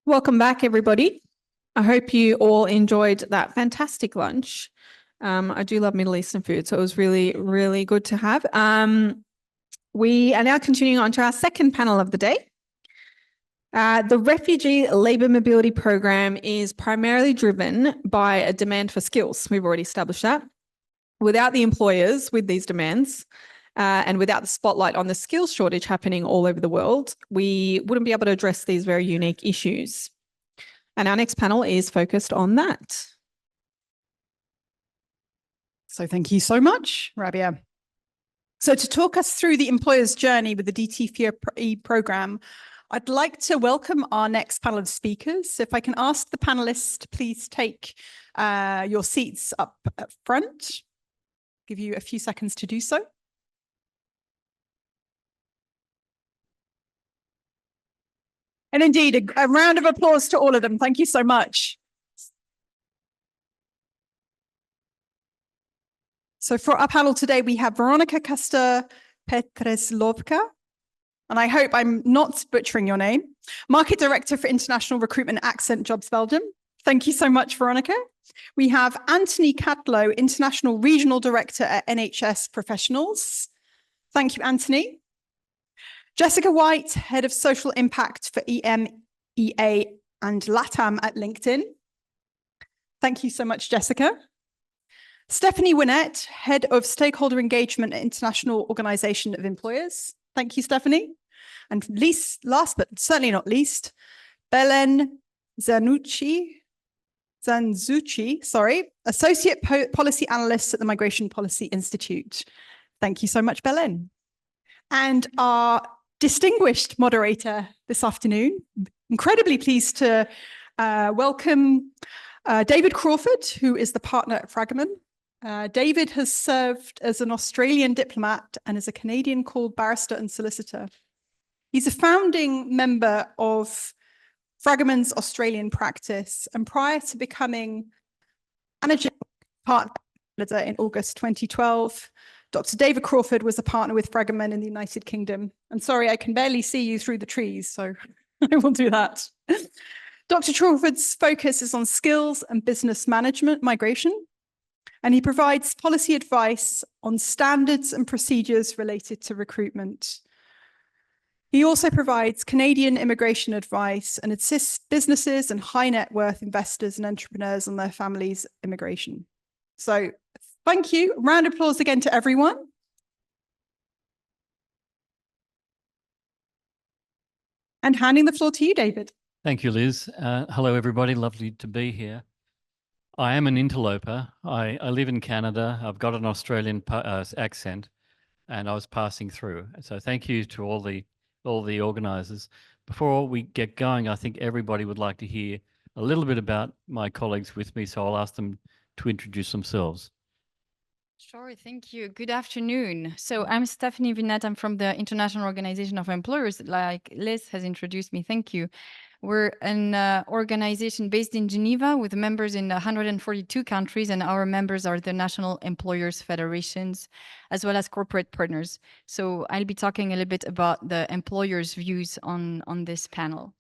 Welcome back, everybody. I hope you all enjoyed that fantastic lunch. I do love Middle Eastern food, so it was really, really good to have. We are now continuing on to our second panel of the day. The Refugee Labour Mobility Program is primarily driven by a demand for skills. We've already established that. Without the employers with these demands, and without the spotlight on the skills shortage happening all over the world, we wouldn't be able to address these very unique issues. And our next panel is focused on that. So thank you so much, Rabia. So to talk us through the employer's journey with the DT4E program, I'd like to welcome our next panel of speakers. If I can ask the panelists to please take your seats up front. Give you a few seconds to do so. And indeed, a round of applause to all of them. Thank you so much. So for our panel today, we have Veronika Kastor-Petreslovka, and I hope I'm not butchering your name, Market Director for International Recruitment Accent Jobs Belgium. Thank you so much, Veronika. We have Anthony Catlow, International Regional Director at NHS Professionals. Thank you, Anthony. Jessica White, Head of Social Impact for EMEA and LATAM at LinkedIn. Thank you so much, Jessica. Stephanie Winnett, Head of Stakeholder Engagement at International Organization of Employers. Thank you, Stephanie. And last but certainly not least, Belen Zanzucci, Associate Policy Analyst at the Migration Policy Institute. Thank you so much, Belen. And our distinguished moderator this afternoon, incredibly pleased to welcome David Crawford, who is the partner at Fragment. David has served as an Australian diplomat and is a Canadian called barrister and solicitor. He's a founding member of Fragment's Australian practice, and prior to becoming managing partner in August 2012, Dr. David Crawford was a partner with Fragment in the United Kingdom. And sorry, I can barely see you through the trees, so I will do that. Dr. Crawford's focus is on skills and business management migration, and he provides policy advice on standards and procedures related to recruitment. He also provides Canadian immigration advice and assists businesses and high net worth investors and entrepreneurs on their families' immigration. So thank you. Round of applause again to everyone. And handing the floor to you, David. Thank you, Liz. Hello, everybody. Lovely to be here. I am an interloper. I live in Canada. I've got an Australian accent, and I was passing through. So thank you to all the organisers. Before we get going, I think everybody would like to hear a little bit about my colleagues with me, so I'll ask them to introduce themselves. Sure, thank you. Good afternoon. So I'm Stephanie Winnett. I'm from the International Organization of Employers, like Liz has introduced me. Thank you. We're an organization based in Geneva with members in 142 countries, and our members are the National Employers Federations, as well as corporate partners. So I'll be talking a little bit about the employers' views on this panel.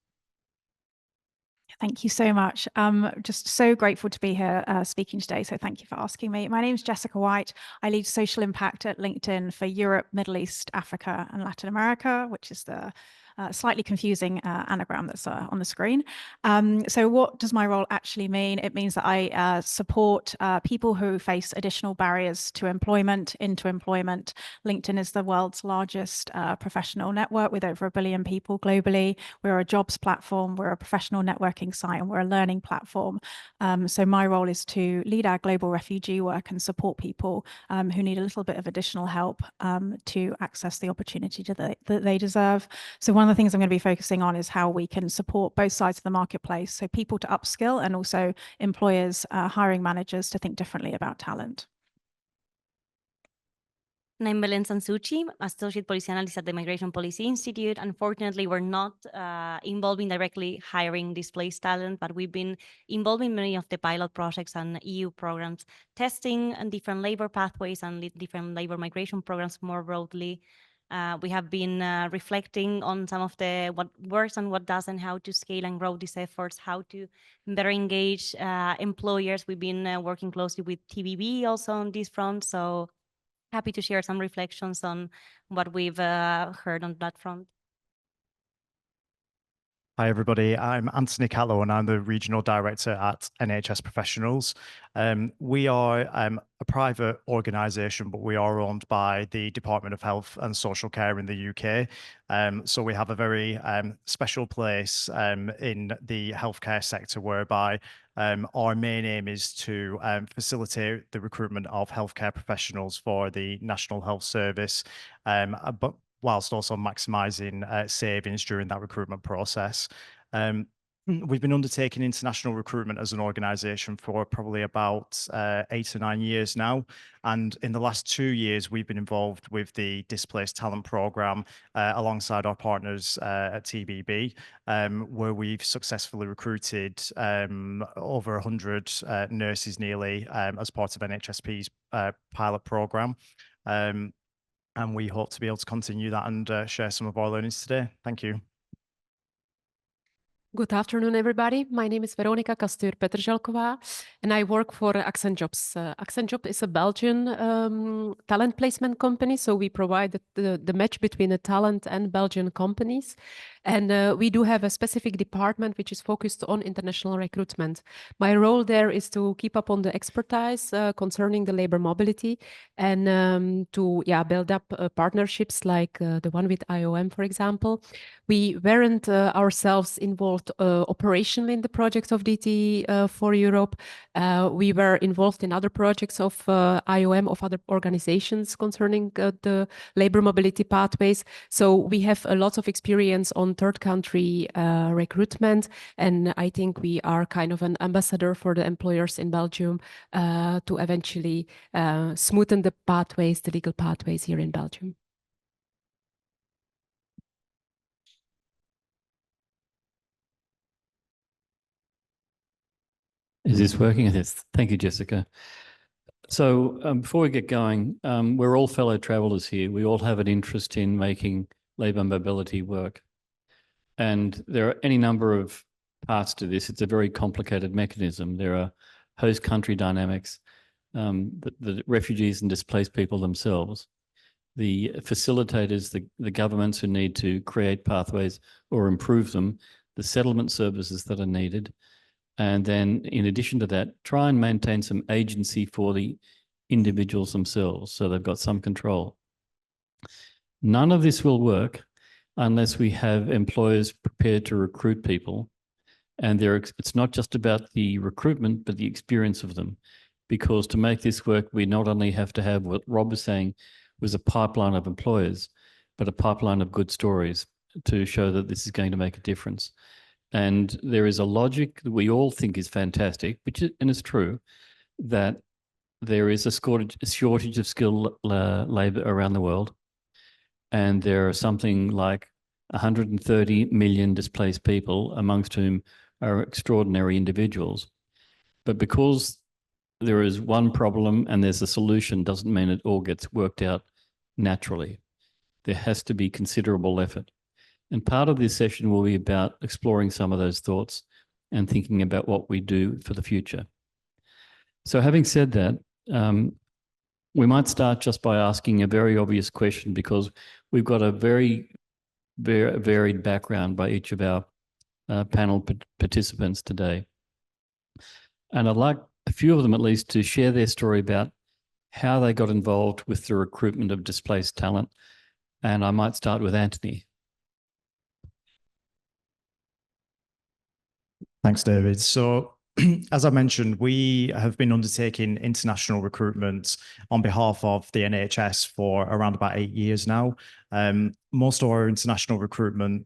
Thank you so much. Just so grateful to be here speaking today. So thank you for asking me. My name is Jessica White. I lead social impact at LinkedIn for Europe, Middle East, Africa, and Latin America, which is the slightly confusing anagram that's on the screen. So what does my role actually mean? It means that I support people who face additional barriers to employment, into employment. LinkedIn is the world's largest professional network with over 1 billion people globally. We're a jobs platform, we're a professional networking site, and we're a learning platform. So my role is to lead our global refugee work and support people who need a little bit of additional help to access the opportunity that they deserve. So one of the things I'm going to be focusing on is how we can support both sides of the marketplace, so people to upskill and also employers, hiring managers to think differently about talent. I'm Belen Zanzucci, Associate Policy Analyst at the Migration Policy Institute. Unfortunately, we're not involved in directly hiring displaced talent, but we've been involved in many of the pilot projects and EU programs, testing and different labor pathways and different labor migration programs more broadly. We have been reflecting on some of the what works and what doesn't, how to scale and grow these efforts, how to better engage employers. We've been working closely with TBB also on this front. So happy to share some reflections on what we've heard on that front. Hi, everybody. I'm Anthony Callow, and I'm the Regional Director at NHS Professionals. We are a private organisation, but we are owned by the Department of Health and Social Care in the UK. So we have a very special place in the healthcare sector, whereby our main aim is to facilitate the recruitment of healthcare professionals for the National Health Service, but whilst also maximising savings during that recruitment process. We've been undertaking international recruitment as an organisation for probably about 8 or 9 years now. And in the last 2 years, we've been involved with the Displaced Talent programme alongside our partners at TBB, where we've successfully recruited over 100 nurses nearly as part of NHSP's pilot programme. And we hope to be able to continue that and share some of our learnings today. Thank you. Good afternoon, everybody. My name is Veronika Kastur-Petrželková, and I work for Accent Jobs. Accent Jobs is a Belgian talent placement company, so we provide the match between the talent and Belgian companies. And we do have a specific department which is focused on international recruitment. My role there is to keep up on the expertise concerning the labor mobility and to build up partnerships like the one with IOM, for example. We weren't ourselves involved operationally in the projects of DT4 Europe. We were involved in other projects of IOM, of other organizations concerning the labor mobility pathways. So we have a lot of experience on third country recruitment. And I think we are kind of an ambassador for the employers in Belgium to eventually smoothen the pathways, the legal pathways here in Belgium. Is this working? Yes. Thank you, Jessica. So before we get going, we're all fellow travellers here. We all have an interest in making labour mobility work. And there are any number of parts to this. It's a very complicated mechanism. There are host country dynamics, the refugees and displaced people themselves, the facilitators, the governments who need to create pathways or improve them, the settlement services that are needed. And then in addition to that, try and maintain some agency for the individuals themselves, so they've got some control. None of this will work unless we have employers prepared to recruit people. And it's not just about the recruitment, but the experience of them. Because to make this work, we not only have to have what Rob was saying was a pipeline of employers, but a pipeline of good stories to show that this is going to make a difference. And there is a logic that we all think is fantastic, and it's true, that there is a shortage of skilled labour around the world. And there are something like 130 million displaced people, amongst whom are extraordinary individuals. But because there is one problem and there's a solution, doesn't mean it all gets worked out naturally. There has to be considerable effort. And part of this session will be about exploring some of those thoughts and thinking about what we do for the future. So having said that, we might start just by asking a very obvious question, because we've got a very varied background by each of our panel participants today. And I'd like a few of them at least to share their story about how they got involved with the recruitment of displaced talent. And I might start with Anthony. Thanks, David. So as I mentioned, we have been undertaking international recruitment on behalf of the NHS for around about 8 years now. Most of our international recruitment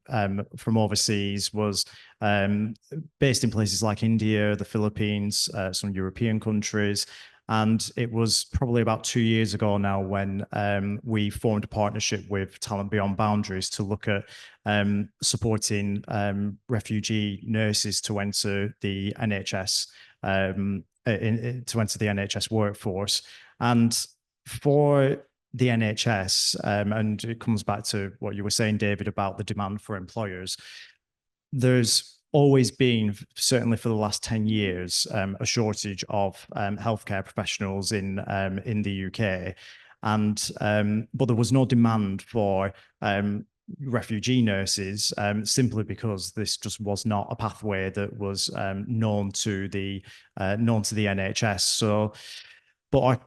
from overseas was based in places like India, the Philippines, some European countries. And it was probably about 2 years ago now when we formed a partnership with Talent Beyond Boundaries to look at supporting refugee nurses to enter the NHS, to enter the NHS workforce. And for the NHS, and it comes back to what you were saying, David, about the demand for employers. There's always been, certainly for the last 10 years, a shortage of healthcare professionals in the UK, and but there was no demand for refugee nurses, simply because this just was not a pathway that was known to the NHS. So, but our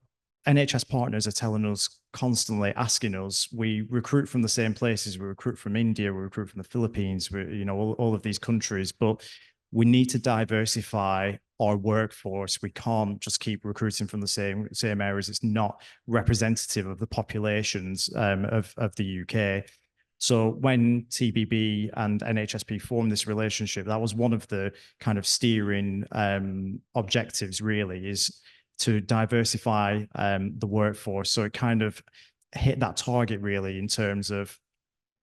NHS partners are telling us constantly, asking us, we recruit from the same places, we recruit from India, we recruit from the Philippines, we, you know, all of these countries, but we need to diversify our workforce. We can't just keep recruiting from the same areas. It's not representative of the populations of the UK. So when TBB and NHSP formed this relationship, that was one of the kind of steering objectives, really, is to diversify the workforce. So it kind of hit that target, really, in terms of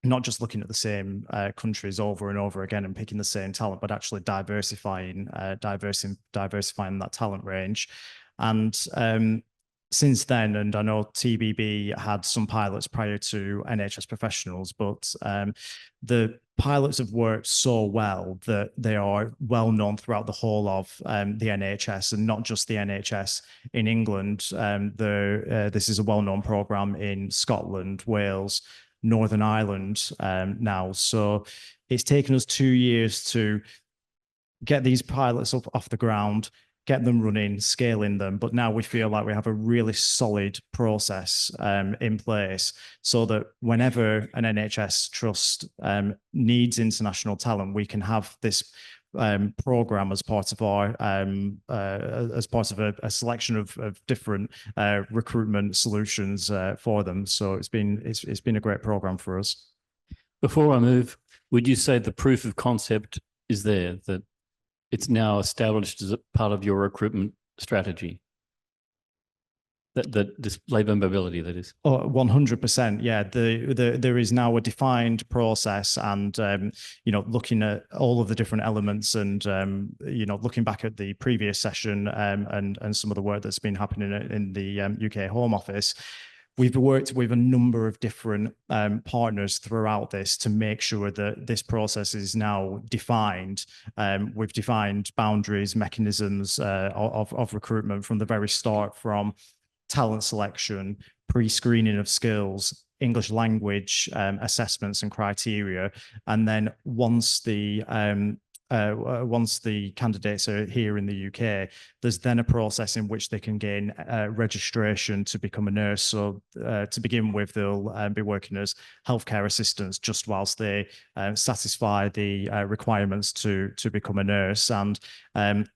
not just looking at the same countries over and over again and picking the same talent, but actually diversifying that talent range. And since then, and I know TBB had some pilots prior to NHS professionals, but the pilots have worked so well that they are well known throughout the whole of the NHS, and not just the NHS in England. This is a well-known program in Scotland, Wales, Northern Ireland now. So it's taken us 2 years to get these pilots up off the ground, get them running, scaling them. But now we feel like we have a really solid process in place, so that whenever an NHS trust needs international talent, we can have this program as part of our a selection of different recruitment solutions for them. So it's been a great program for us. Before I move, would you say the proof of concept is there, that it's now established as a part of your recruitment strategy? That this labour mobility, that is. Oh, 100%. Yeah, there is now a defined process, and you know, looking at all of the different elements, and you know, looking back at the previous session and some of the work that's been happening in the UK Home Office. We've worked with a number of different partners throughout this to make sure that this process is now defined. We've defined boundaries, mechanisms of recruitment from the very start, from talent selection, pre-screening of skills, English language assessments and criteria. And then once the candidates are here in the UK, there's then a process in which they can gain registration to become a nurse. So to begin with, they'll be working as healthcare assistants just whilst they satisfy the requirements to become a nurse. And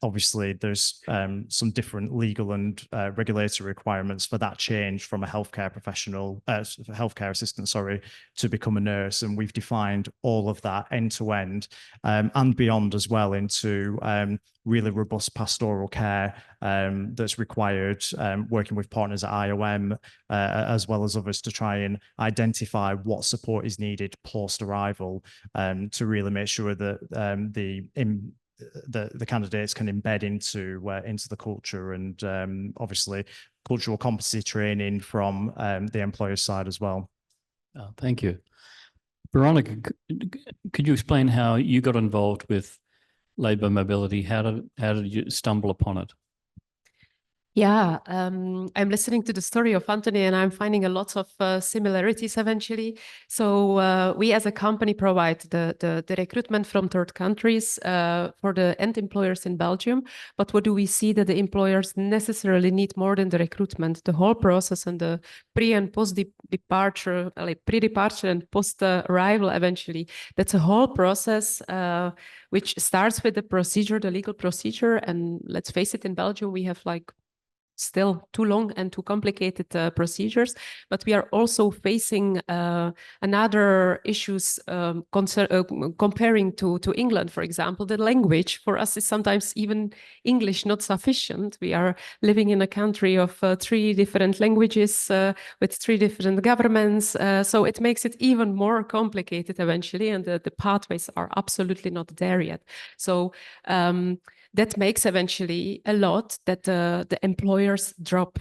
obviously, there's some different legal and regulatory requirements for that change from a healthcare professional, healthcare assistant, sorry, to become a nurse. And we've defined all of that end to end and beyond as well, into really robust pastoral care that's required, working with partners at IOM as well as others, to try and identify what support is needed post-arrival, to really make sure that the candidates can embed into the culture, and obviously cultural competency training from the employer's side as well. Oh, thank you. Veronica, could you explain how you got involved with labour mobility? How did you stumble upon it? Yeah, I'm listening to the story of Anthony, and I'm finding a lot of similarities eventually. So we as a company provide the recruitment from third countries for the end employers in Belgium. But what do we see? That the employers necessarily need more than the recruitment, the whole process, and the pre and post departure, like pre-departure and post-arrival eventually. That's a whole process which starts with the procedure, the legal procedure. And let's face it, in Belgium, we have like still too long and too complicated procedures, but we are also facing another issues comparing to England, for example. The language for us is sometimes even English not sufficient. We are living in a country of 3 different languages with 3 different governments, so it makes it even more complicated eventually, and the pathways are absolutely not there yet. So that makes eventually a lot that the employers drop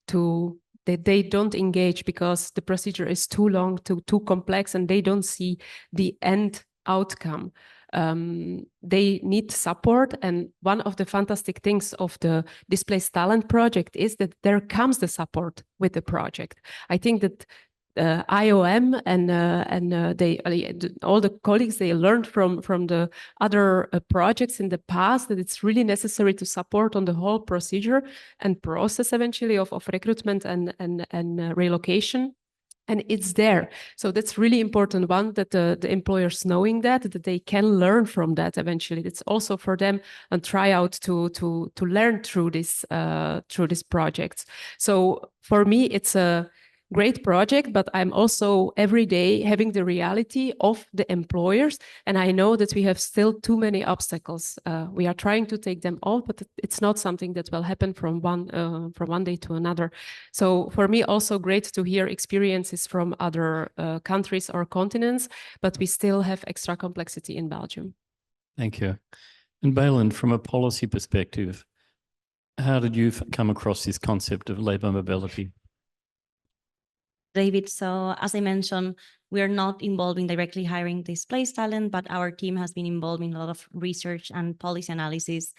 to they don't engage because the procedure is too long, too complex, and they don't see the end outcome. They need support, and one of the fantastic things of the Displaced Talent project is that there comes the support with the project. I think that IOM and all the colleagues, they learned from the other projects in the past that it's really necessary to support on the whole procedure and process eventually of recruitment and relocation. And it's there. So that's really important one, that the employers knowing that they can learn from that eventually. It's also for them a tryout to learn through this projects. So for me, it's a great project, but I'm also every day having the reality of the employers, and I know that we have still too many obstacles. We are trying to take them all, but it's not something that will happen from one day to another. So for me, also great to hear experiences from other countries or continents, but we still have extra complexity in Belgium. Thank you. And Baylen, from a policy perspective, how did you come across this concept of labour mobility? David, so as I mentioned, we are not involved in directly hiring displaced talent, but our team has been involved in a lot of research and policy analysis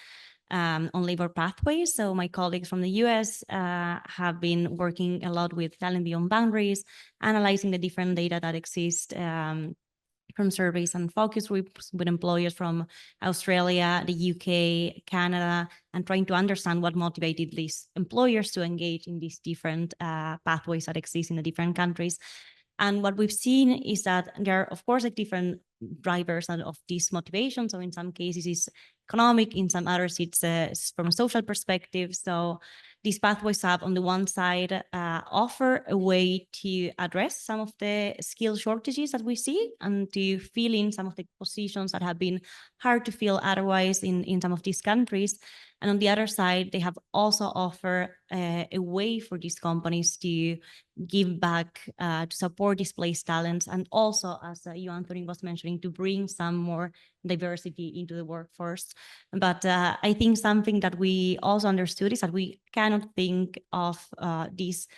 on labor pathways. So my colleagues from the US have been working a lot with talent beyond boundaries, analyzing the different data that exist from surveys and focus groups with employers from Australia, the UK, Canada, and trying to understand what motivated these employers to engage in these different pathways that exist in the different countries. And what we've seen is that there are, of course, like different drivers of this motivation. So in some cases, it's economic, in some others, it's from a social perspective. So these pathways have, on the one side, offer a way to address some of the skill shortages that we see and to fill in some of the positions that have been hard to fill otherwise in some of these countries. And on the other side, they have also offered a way for these companies to give back, to support displaced talents, and also, as you, Anthony, was mentioning, to bring some more diversity into the workforce. But I think something that we also understood is that we cannot think of these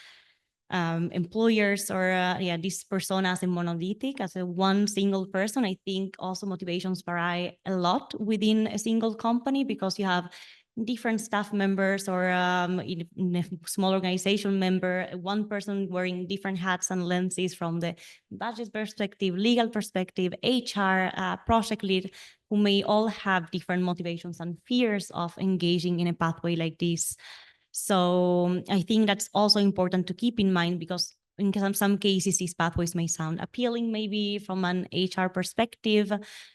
employers or these personas as a monolithic, as a one single person. I think also motivations vary a lot within a single company because you have different staff members or in a small organization member, one person wearing different hats and lenses from the budget perspective, legal perspective, HR, project lead, who may all have different motivations and fears of engaging in a pathway like this. So I think that's also important to keep in mind because in some cases, these pathways may sound appealing, maybe from an HR perspective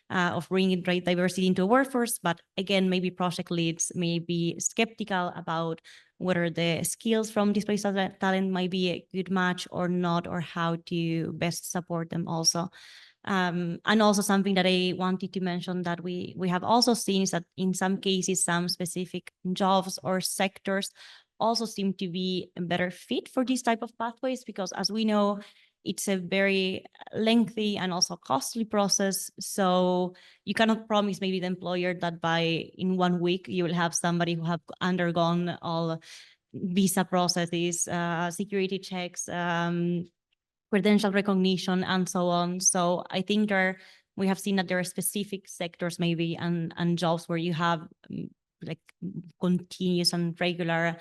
of bringing diversity into a workforce. But again, maybe project leads may be skeptical about whether the skills from displaced talent might be a good match or not, or how to best support them also. And also something that I wanted to mention that we have also seen is that in some cases, some specific jobs or sectors also seem to be a better fit for these type of pathways, because as we know, it's a very lengthy and also costly process. So you cannot promise maybe the employer that in 1 week, you will have somebody who have undergone all visa processes, security checks, credential recognition, and so on. So I think we have seen that there are specific sectors maybe and jobs where you have like continuous and regular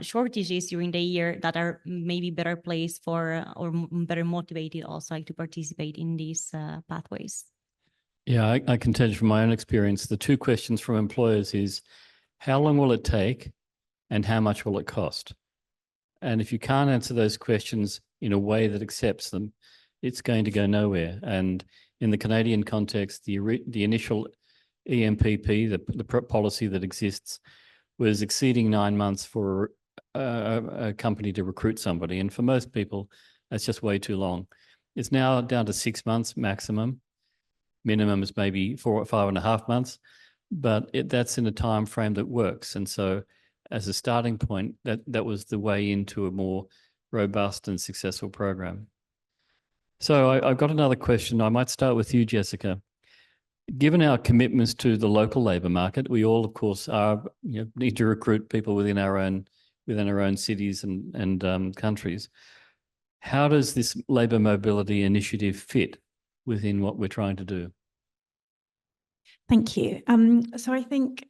shortages during the year that are maybe better placed for or better motivated also like to participate in these pathways. Yeah, I can tell you from my own experience, the two questions from employers is how long will it take and how much will it cost? And if you can't answer those questions in a way that accepts them, it's going to go nowhere. And in the Canadian context, the initial EMPP, the policy that exists, was exceeding 9 months for a company to recruit somebody. And for most people, that's just way too long. It's now down to 6 months maximum. Minimum is maybe 4 or 5.5 months, but that's in a time frame that works. And so as a starting point, that was the way into a more robust and successful program. So I've got another question. I might start with you, Jessica. Given our commitments to the local labour market, we all, of course, need to recruit people within our own within our own cities and countries. How does this labour mobility initiative fit within what we're trying to do? Thank you. So I think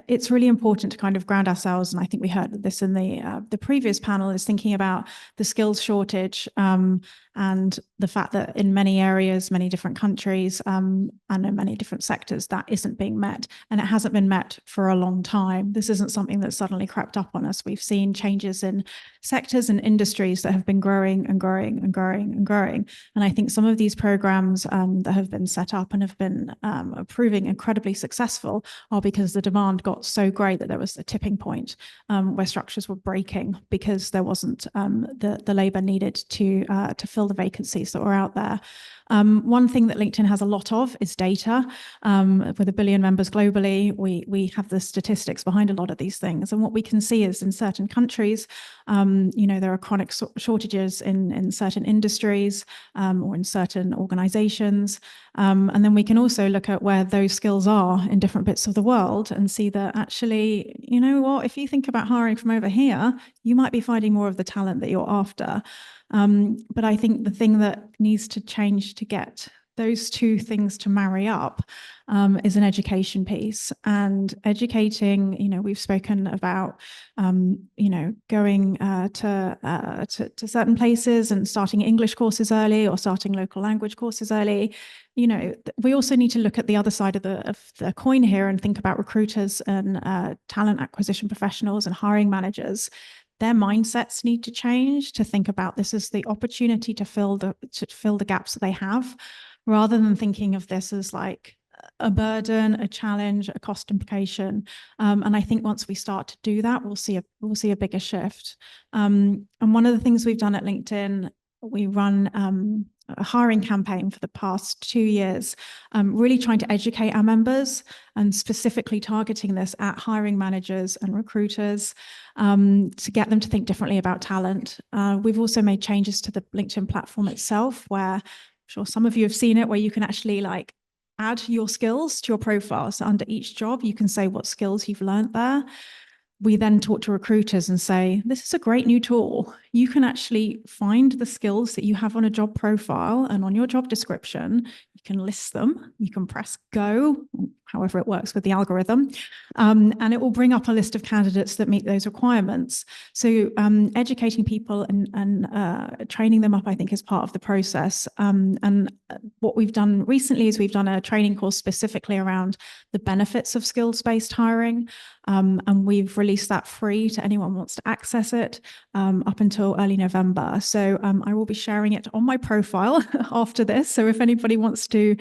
it's really important to kind of ground ourselves, and I think we heard this in the previous panel, is thinking about the skills shortage and the fact that in many areas, many different countries, and in many different sectors, that isn't being met, and it hasn't been met for a long time. This isn't something that suddenly crept up on us. We've seen changes in sectors and industries that have been growing and growing and growing and growing. And I think some of these programs that have been set up and have been proving incredibly successful are because the demand got so great that there was a tipping point where structures were breaking because there wasn't the labour needed to fill the vacancies that were out there. One thing that LinkedIn has a lot of is data. With 1 billion members globally, we have the statistics behind a lot of these things. And what we can see is in certain countries, there are chronic shortages in certain industries or in certain organizations. And then we can also look at where those skills are in different bits of the world and see that actually, you know what, if you think about hiring from over here, you might be finding more of the talent that you're after. But I think the thing that needs to change to get those two things to marry up is an education piece, and educating, we've spoken about, going to certain places and starting English courses early or starting local language courses early. We also need to look at the other side of the coin here and think about recruiters and talent acquisition professionals and hiring managers. Their mindsets need to change to think about this as the opportunity to fill the gaps that they have, rather than thinking of this as like a burden, a challenge, a cost implication. And I think once we start to do that, we'll see a bigger shift. And one of the things we've done at LinkedIn, we run a hiring campaign for the past 2 years, really trying to educate our members and specifically targeting this at hiring managers and recruiters to get them to think differently about talent. We've also made changes to the LinkedIn platform itself, where I'm sure some of you have seen it, where you can actually add your skills to your profile. So under each job, you can say what skills you've learned there. We then talk to recruiters and say, this is a great new tool. You can actually find the skills that you have on a job profile and on your job description. You can list them. You can press go, however it works with the algorithm, and it will bring up a list of candidates that meet those requirements. So educating people and training them up, I think, is part of the process. And what we've done recently is we've done a training course specifically around the benefits of skills-based hiring. And we've released that free to anyone who wants to access it up until early November. So I will be sharing it on my profile after this. So if anybody wants to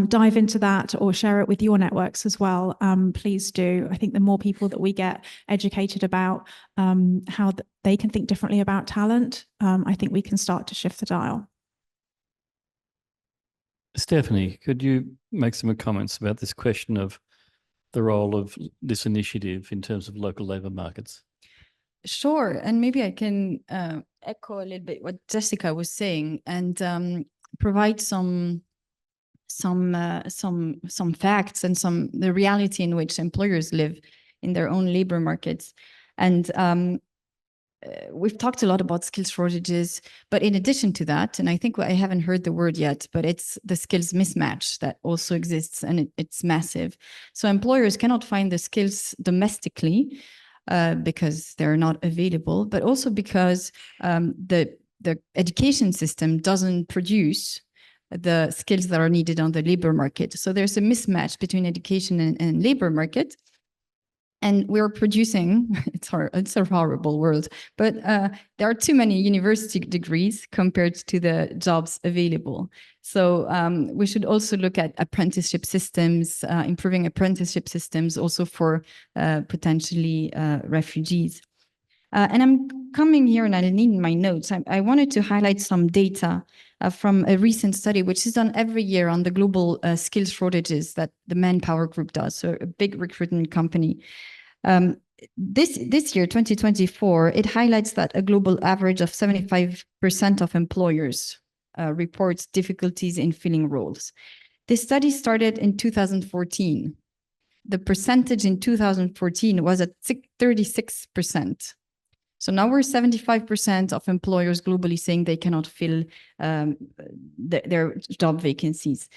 dive into that or share it with your networks as well, please do. I think the more people that we get educated about how they can think differently about talent, I think we can start to shift the dial. Stephanie, could you make some comments about this question of the role of this initiative in terms of local labour markets? Sure, and maybe I can echo a little bit what Jessica was saying and provide some facts and the reality in which employers live in their own labour markets. And we've talked a lot about skills shortages, but in addition to that, and I think I haven't heard the word yet, but it's the skills mismatch that also exists, and it's massive. So employers cannot find the skills domestically because they're not available, but also because the education system doesn't produce the skills that are needed on the labor market. So there's a mismatch between education and labor market. And we're producing, it's a horrible world, but there are too many university degrees compared to the jobs available. So we should also look at apprenticeship systems, improving apprenticeship systems also for potentially refugees. And I'm coming here and I need my notes. I wanted to highlight some data from a recent study, which is done every year on the global skills shortages that the Manpower Group does, so a big recruitment company. This year, 2024, it highlights that a global average of 75% of employers reports difficulties in filling roles. This study started in 2014. the percentage in 2014 was at 36%. So now we're 75% of employers globally saying they cannot fill their job vacancies.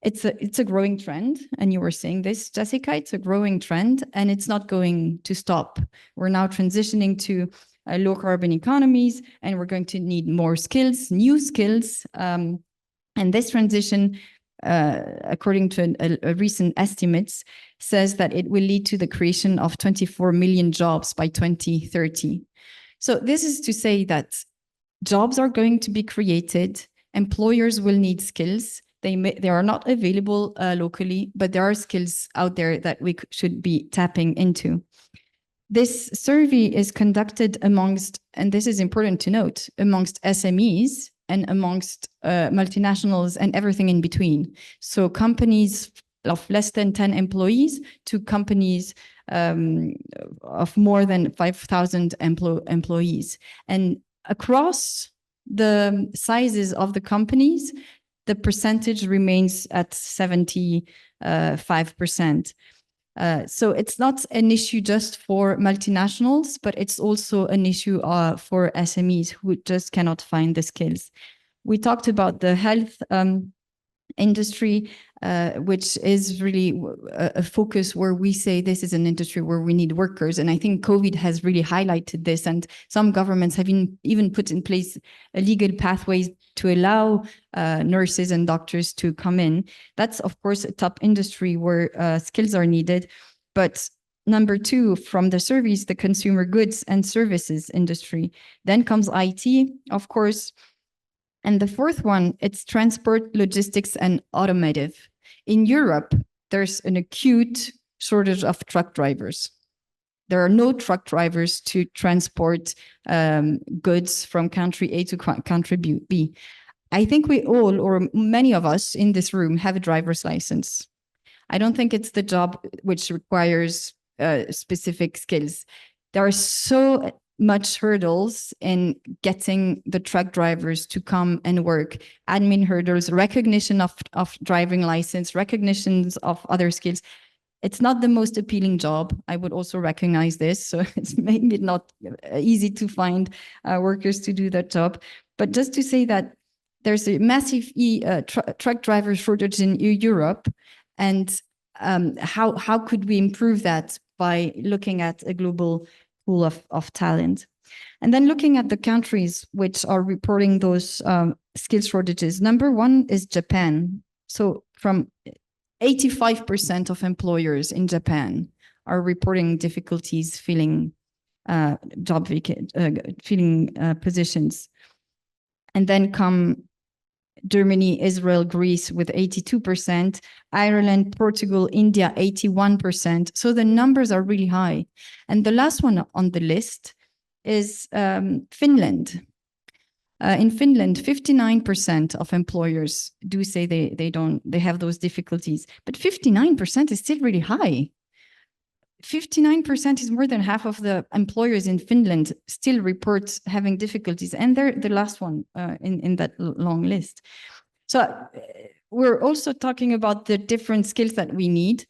It's a growing trend, and you were saying this, Jessica, it's a growing trend, and it's not going to stop. We're now transitioning to low carbon economies, and we're going to need more skills, new skills, and this transition, according to a recent estimates, says that it will lead to the creation of 24 million jobs by 2030. So this is to say that jobs are going to be created, employers will need skills. They are not available locally, but there are skills out there that we should be tapping into. This survey is conducted amongst, and this is important to note, amongst SMEs and amongst multinationals and everything in between. So companies of less than 10 employees to companies of more than 5,000 employees. And across the sizes of the companies, the percentage remains at 75%. So it's not an issue just for multinationals, but it's also an issue for SMEs who just cannot find the skills. We talked about the health industry, which is really a focus where we say this is an industry where we need workers. And I think COVID has really highlighted this, and some governments have even put in place legal pathways to allow nurses and doctors to come in. That's, of course, a top industry where skills are needed. But number two, from the surveys, the consumer goods and services industry. Then comes IT, of course. And the fourth one, it's transport, logistics, and automotive. In Europe, there's an acute shortage of truck drivers. There are no truck drivers to transport goods from country A to country B. I think we all, or many of us in this room, have a driver's license. I don't think it's the job which requires specific skills. There are so much hurdles in getting the truck drivers to come and work, admin hurdles, recognition of driving license, recognitions of other skills. It's not the most appealing job. I would also recognize this. So it's maybe not easy to find workers to do that job. But just to say that there's a massive truck driver shortage in Europe. And how could we improve that by looking at a global pool of talent? And then looking at the countries which are reporting those skill shortages. Number one is Japan. So from 85% of employers in Japan are reporting difficulties filling positions. And then come Germany, Israel, Greece with 82%, Ireland, Portugal, India, 81%. So the numbers are really high. And the last one on the list is Finland. In Finland, 59% of employers do say they have those difficulties, but 59% is still really high. 59% is more than half of the employers in Finland still report having difficulties, and they're the last one in that long list. So we're also talking about the different skills that we need.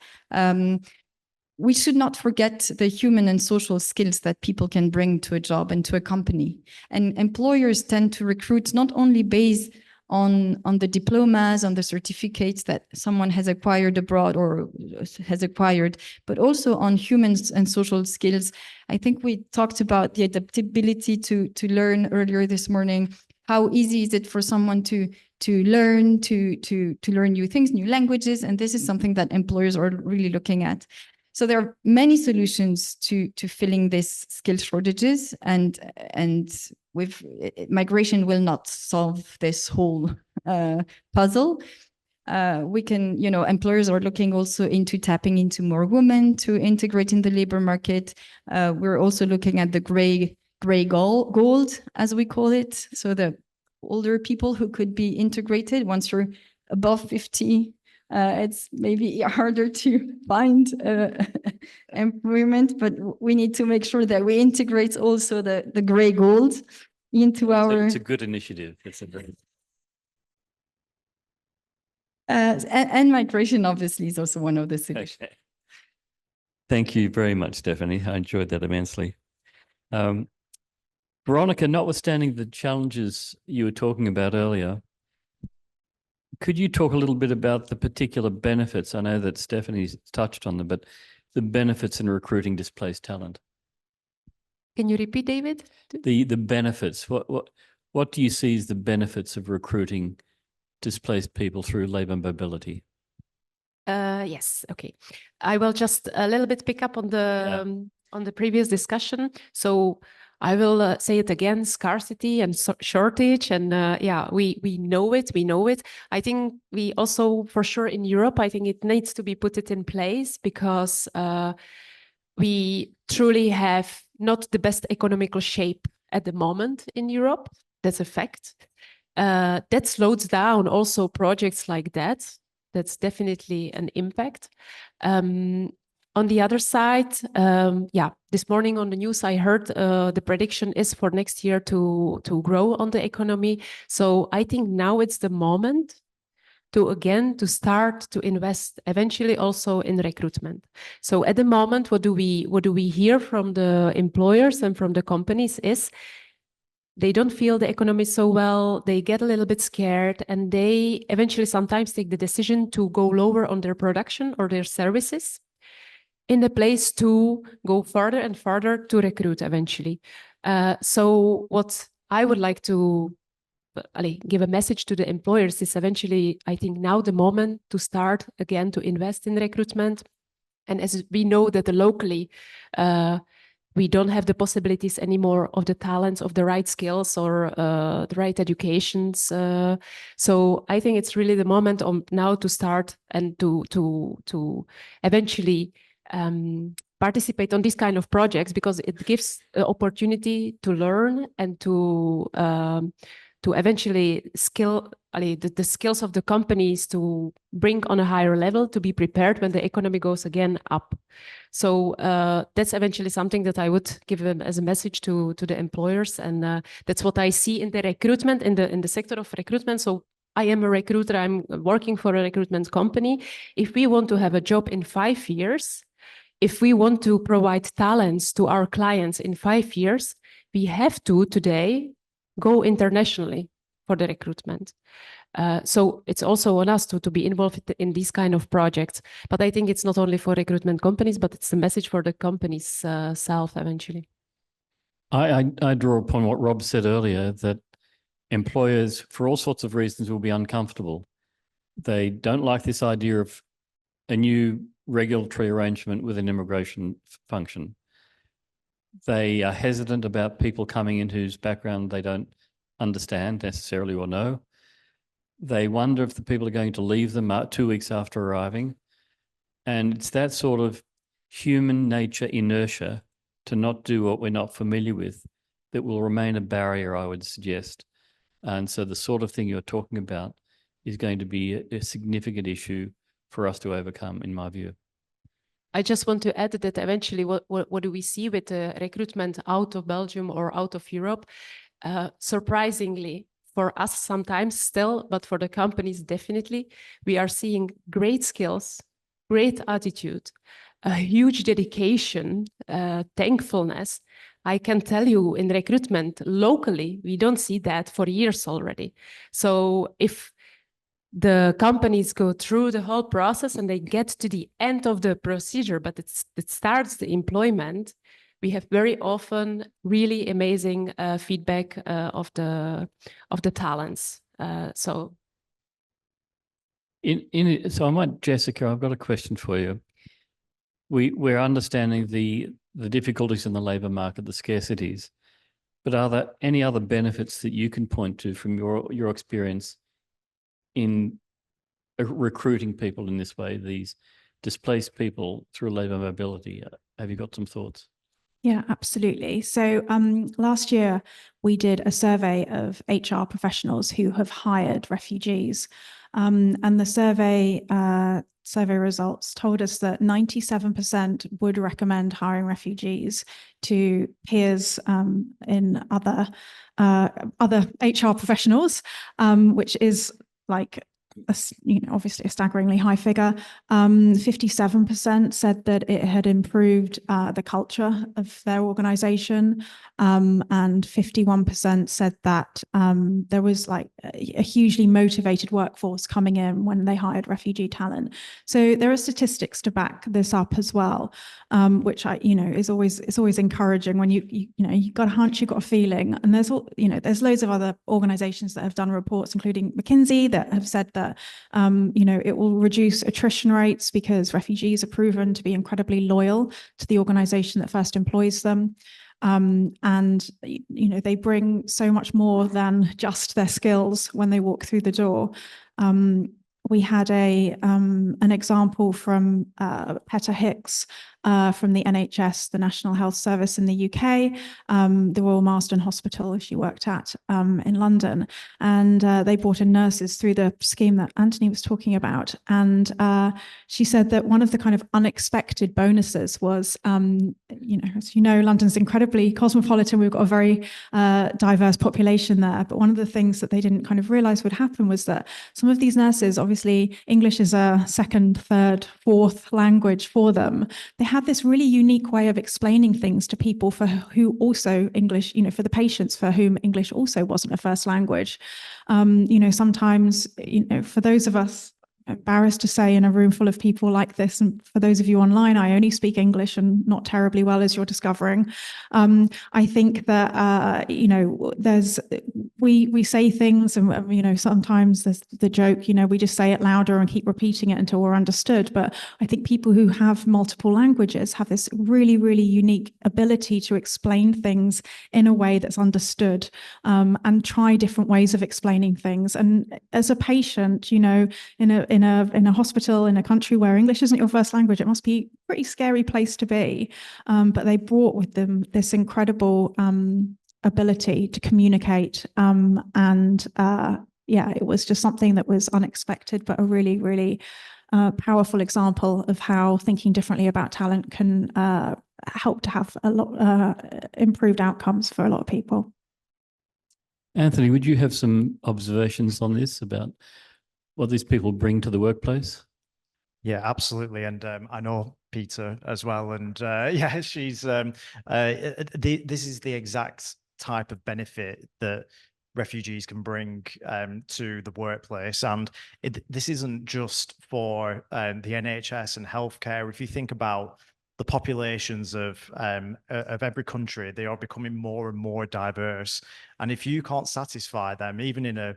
We should not forget the human and social skills that people can bring to a job and to a company. And employers tend to recruit not only based on the diplomas, on the certificates that someone has acquired abroad or has acquired, but also on humans and social skills. I think we talked about the adaptability to learn earlier this morning. How easy is it for someone to learn new things, new languages? And this is something that employers are really looking at. So there are many solutions to filling these skill shortages, and with migration will not solve this whole puzzle. We can, employers are looking also into tapping into more women to integrate in the labor market. We're also looking at the gray gold, as we call it. So the older people who could be integrated. Once you're above 50, it's maybe harder to find employment, but we need to make sure that we integrate also the gray gold into our... It's a good initiative. It's a very... and migration obviously is also one of the solutions. Okay. Thank you very much, Stephanie. I enjoyed that immensely. Veronica, notwithstanding the challenges you were talking about earlier, could you talk a little bit about the particular benefits? I know that Stephanie's touched on them, but the benefits in recruiting displaced talent. Can you repeat, David? The benefits. What do you see as the benefits of recruiting displaced people through labour mobility? Yes, okay. I will just a little bit pick up on the previous discussion. So I will say it again: scarcity and shortage, and we know it. We know it. I think we also, for sure, in Europe, I think it needs to be put it in place, because we truly have not the best economical shape at the moment in Europe. That's a fact. That slows down also projects like that. That's definitely an impact. On the other side, this morning on the news, I heard the prediction is for next year to grow on the economy. So I think now it's the moment to start to invest eventually also in recruitment. So at the moment, what do we hear from the employers and from the companies is they don't feel the economy so well, they get a little bit scared, and they eventually sometimes take the decision to go lower on their production or their services in the place to go further and further to recruit eventually. So what I would like to give a message to the employers is eventually, I think now the moment to start again to invest in recruitment. And as we know that locally, we don't have the possibilities anymore of the talents, of the right skills or the right educations. So I think it's really the moment now to start and to eventually participate on these kind of projects, because it gives the opportunity to learn and to eventually the skills of the companies to bring on a higher level, to be prepared when the economy goes again up. So that's eventually something that I would give them as a message to the employers, and that's what I see in the recruitment, in the sector of recruitment. So I am a recruiter. I'm working for a recruitment company. If we want to have a job in 5 years, if we want to provide talents to our clients in 5 years, we have to today go internationally for the recruitment. So it's also on us to be involved in these kind of projects. But I think it's not only for recruitment companies, but it's a message for the companies self eventually. I draw upon what Rob said earlier, that employers, for all sorts of reasons, will be uncomfortable. They don't like this idea of a new regulatory arrangement with an immigration function. They are hesitant about people coming in whose background they don't understand necessarily or know. They wonder if the people are going to leave them 2 weeks after arriving. And it's that sort of human nature inertia to not do what we're not familiar with that will remain a barrier, I would suggest. And so the sort of thing you're talking about is going to be a significant issue for us to overcome, in my view. I just want to add that eventually what do we see with the recruitment out of Belgium or out of Europe? Surprisingly, for us sometimes still, but for the companies definitely, we are seeing great skills, great attitude, a huge dedication, thankfulness. I can tell you in recruitment locally, we don't see that for years already. So if the companies go through the whole process and they get to the end of the procedure, but it starts the employment, we have very often really amazing feedback of the talents. So I might, Jessica, I've got a question for you. We're understanding the difficulties in the labour market, the scarcities, but are there any other benefits that you can point to from your experience in recruiting people in this way, these displaced people through labour mobility? Have you got some thoughts? Yeah, absolutely. So last year, we did a survey of HR professionals who have hired refugees. And the survey results told us that 97% would recommend hiring refugees to peers in other HR professionals, which is like obviously a staggeringly high figure. 57% said that it had improved the culture of their organization, and 51% said that there was like a hugely motivated workforce coming in when they hired refugee talent. So there are statistics to back this up as well, which is always encouraging when you've got a hunch, you've got a feeling, and there's loads of other organizations that have done reports, including McKinsey, that have said that it will reduce attrition rates because refugees are proven to be incredibly loyal to the organization that first employs them. And they bring so much more than just their skills when they walk through the door. We had an example from Petter Hicks from the NHS, the National Health Service in the UK, the Royal Marsden Hospital she worked at in London. And they brought in nurses through the scheme that Anthony was talking about. And she said that one of the kind of unexpected bonuses was, as you know, London's incredibly cosmopolitan. We've got a very diverse population there. But one of the things that they didn't kind of realize would happen was that some of these nurses, obviously English is a second, third, fourth language for them. They had this really unique way of explaining things to people for who also English, for the patients for whom English also wasn't a first language. Sometimes, for those of us, embarrassed to say, in a room full of people like this, and for those of you online, I only speak English and not terribly well, as you're discovering. I think that we say things, and sometimes there's the joke, we just say it louder and keep repeating it until we're understood. But I think people who have multiple languages have this really, really unique ability to explain things in a way that's understood, and try different ways of explaining things. And as a patient, in a hospital in a country where English isn't your first language, it must be a pretty scary place to be. But they brought with them this incredible ability to communicate. It was just something that was unexpected, but a really, really powerful example of how thinking differently about talent can help to have a lot improved outcomes for a lot of people. Anthony, would you have some observations on this about what these people bring to the workplace? Yeah, absolutely. And I know Peter as well. And she's this is the exact type of benefit that refugees can bring to the workplace. And this isn't just for the NHS and healthcare. If you think about the populations of every country, they are becoming more and more diverse. And if you can't satisfy them, even in a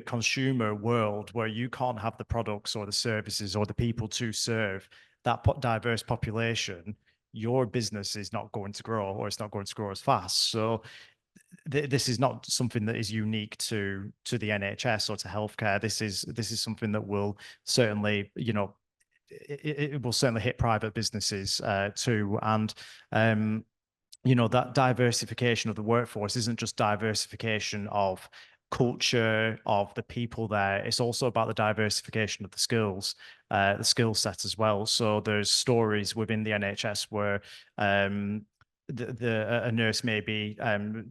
consumer world where you can't have the products or the services or the people to serve that diverse population, your business is not going to grow, or it's not going to grow as fast. So this is not something that is unique to the NHS or to healthcare. This is something that will certainly, it will certainly hit private businesses too. And that diversification of the workforce isn't just diversification of culture of the people there. It's also about the diversification of the skills, the skill set as well. So there's stories within the NHS where a nurse may be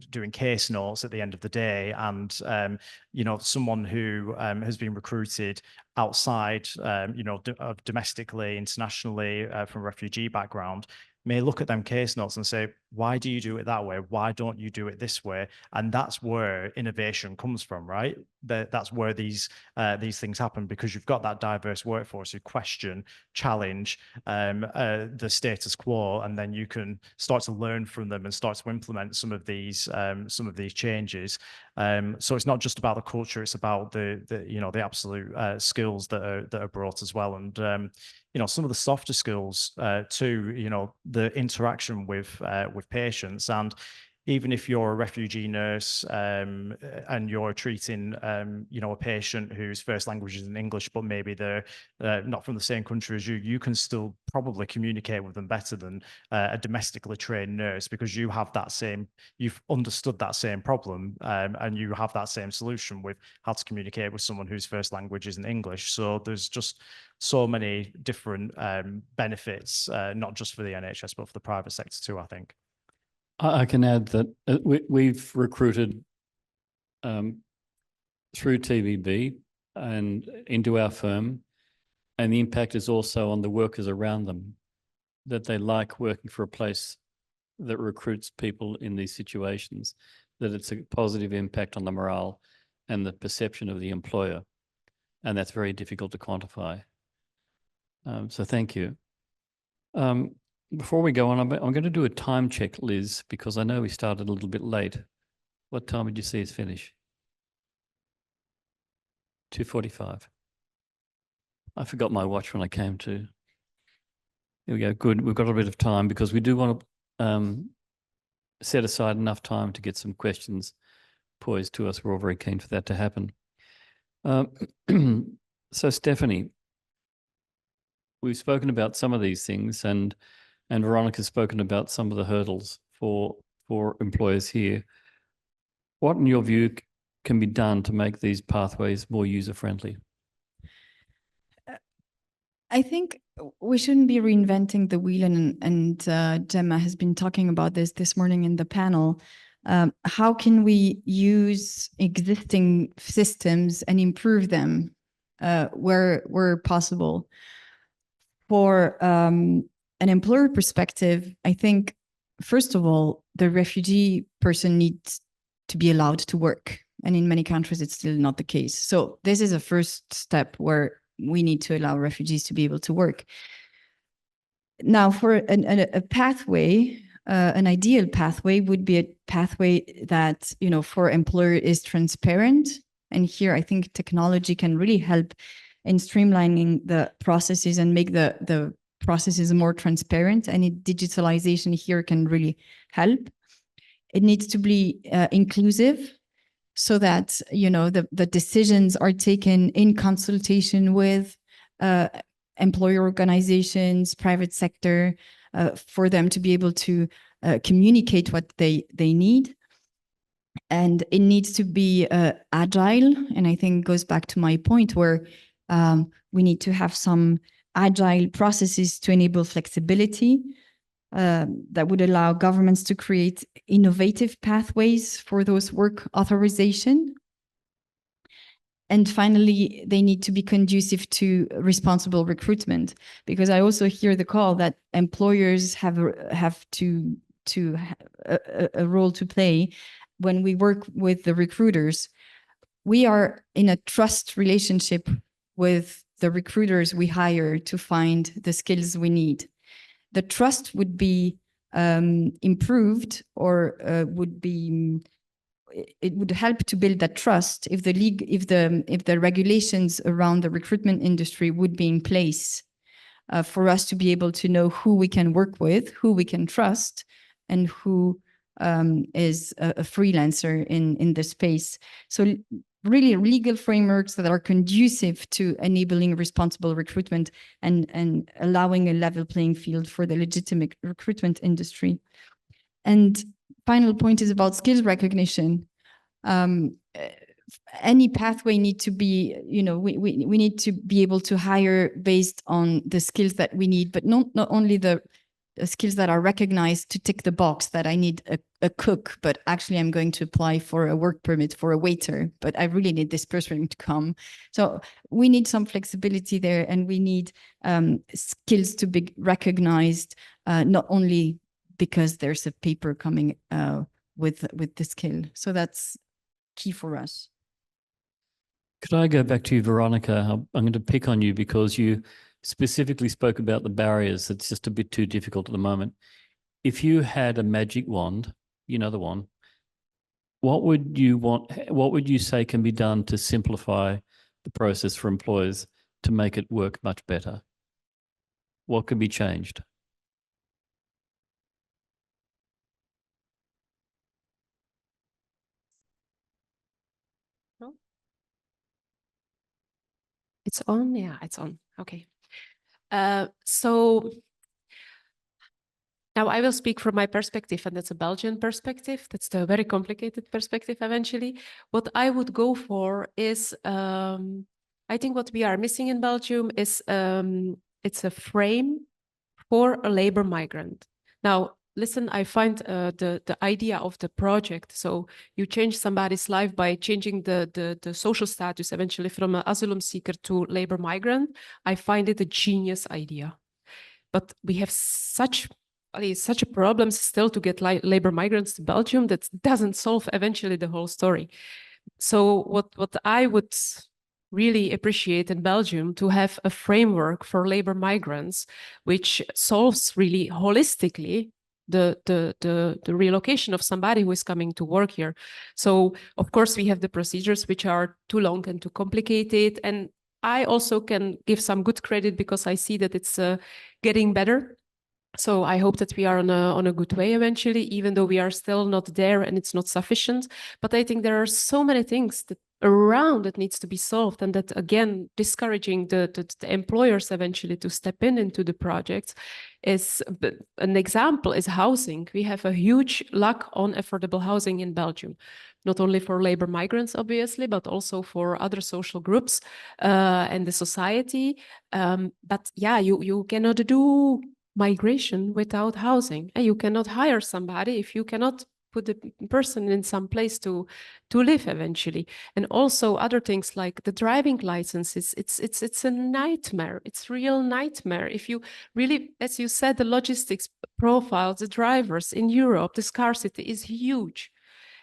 doing case notes at the end of the day, and someone who has been recruited outside, domestically, internationally, from a refugee background, may look at them case notes and say, why do you do it that way? Why don't you do it this way? And that's where innovation comes from, right? That's where these things happen, because you've got that diverse workforce who question, challenge the status quo, and then you can start to learn from them and start to implement some of these changes. So it's not just about the culture; it's about the absolute skills that are brought as well, and some of the softer skills too. The interaction with patients. And even if you're a refugee nurse and you're treating a patient whose first language is in English, but maybe they're not from the same country as you can still probably communicate with them better than a domestically trained nurse, because you've understood that same problem, and you have that same solution with how to communicate with someone whose first language isn't English. So there's just so many different benefits, not just for the NHS, but for the private sector too, I think. I can add that we've recruited through TVB and into our firm. And the impact is also on the workers around them, that they like working for a place that recruits people in these situations, that it's a positive impact on the morale and the perception of the employer. And that's very difficult to quantify. So thank you. Before we go on, I'm going to do a time check, Liz, because I know we started a little bit late. What time did you see us finish? 2:45. I forgot my watch when I came to. Here we go. Good. We've got a bit of time because we do want to set aside enough time to get some questions poised to us. We're all very keen for that to happen. So Stephanie, we've spoken about some of these things, and Veronica's spoken about some of the hurdles for employers here. What, in your view, can be done to make these pathways more user-friendly? I think we shouldn't be reinventing the wheel, and Gemma has been talking about this morning in the panel. How can we use existing systems and improve them where possible? For an employer perspective, I think, first of all, the refugee person needs to be allowed to work. And in many countries, it's still not the case. So this is a first step where we need to allow refugees to be able to work. Now, for a pathway, an ideal pathway would be a pathway that, for employer is transparent. And here, I think technology can really help in streamlining the processes and make the processes more transparent. And digitalization here can really help. It needs to be inclusive, so that the decisions are taken in consultation with employer organizations, private sector, for them to be able to communicate what they need. And it needs to be agile. And I think it goes back to my point where we need to have some agile processes to enable flexibility that would allow governments to create innovative pathways for those work authorization. And finally, they need to be conducive to responsible recruitment, because I also hear the call that employers have a role to play when we work with the recruiters. We are in a trust relationship with the recruiters we hire to find the skills we need. The trust would be improved, or it would help to build that trust if the regulations around the recruitment industry would be in place for us to be able to know who we can work with, who we can trust, and who is a freelancer in the space. So really legal frameworks that are conducive to enabling responsible recruitment and allowing a level playing field for the legitimate recruitment industry. And final point is about skills recognition. Any pathway need to be, we need to be able to hire based on the skills that we need, but not only the skills that are recognized to tick the box that I need a cook, but actually I'm going to apply for a work permit for a waiter, but I really need this person to come. So we need some flexibility there, and we need skills to be recognized, not only because there's a paper coming with the skill. So that's key for us. Could I go back to you, Veronica? I'm going to pick on you because you specifically spoke about the barriers. It's just a bit too difficult at the moment. If you had a magic wand, the wand, what would you say can be done to simplify the process for employers to make it work much better? What could be changed? It's on? Yeah, it's on. Okay. So now I will speak from my perspective, and that's a Belgian perspective. That's the very complicated perspective eventually. What I would go for is, I think what we are missing in Belgium is it's a frame for a labor migrant. Now, listen, I find the idea of the project. So you change somebody's life by changing the social status eventually from an asylum seeker to labor migrant. I find it a genius idea. But we have such problems still to get labor migrants to Belgium that doesn't solve eventually the whole story. So what I would really appreciate in Belgium to have a framework for labor migrants, which solves really holistically the relocation of somebody who is coming to work here. So of course we have the procedures which are too long and too complicated. And I also can give some good credit because I see that it's getting better. So I hope that we are on a good way eventually, even though we are still not there and it's not sufficient. But I think there are so many things that around that needs to be solved, and that again discouraging the employers eventually to step into the projects. Is an example is housing. We have a huge lack on affordable housing in Belgium, not only for labor migrants obviously, but also for other social groups and the society. But yeah, you cannot do migration without housing, and you cannot hire somebody if you cannot put the person in some place to live eventually. And also other things like the driving licenses, it's a nightmare. It's real nightmare. If you really, as you said, the logistics profile, the drivers in Europe, the scarcity is huge.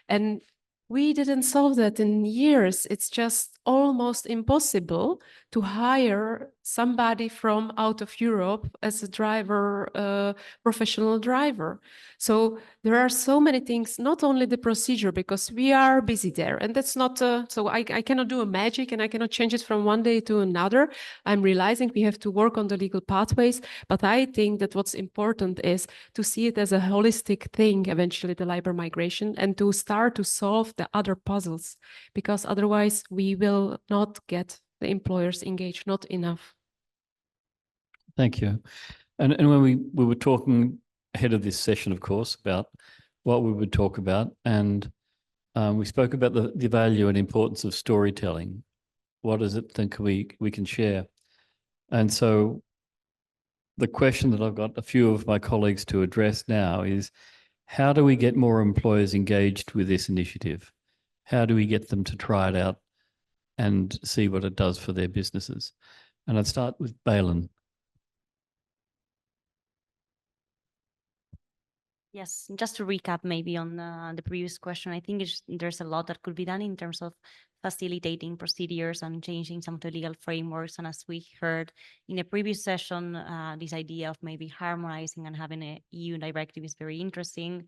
And we didn't solve that in years. It's just almost impossible to hire somebody from out of Europe as a driver, professional driver. So there are so many things, not only the procedure, because we are busy there. And that's not, so I cannot do a magic and I cannot change it from one day to another. I'm realizing we have to work on the legal pathways, but I think that what's important is to see it as a holistic thing, eventually the labor migration, and to start to solve the other puzzles, because otherwise we will not get the employers engaged, not enough. Thank you. And when we were talking ahead of this session, of course, about what we would talk about, and we spoke about the value and importance of storytelling. What is it think we can share? And so the question that I've got a few of my colleagues to address now is, how do we get more employers engaged with this initiative? How do we get them to try it out and see what it does for their businesses? And I'd start with Balin. Yes, just to recap maybe on the previous question, I think there's a lot that could be done in terms of facilitating procedures and changing some of the legal frameworks. And as we heard in the previous session, this idea of maybe harmonizing and having a EU directive is very interesting.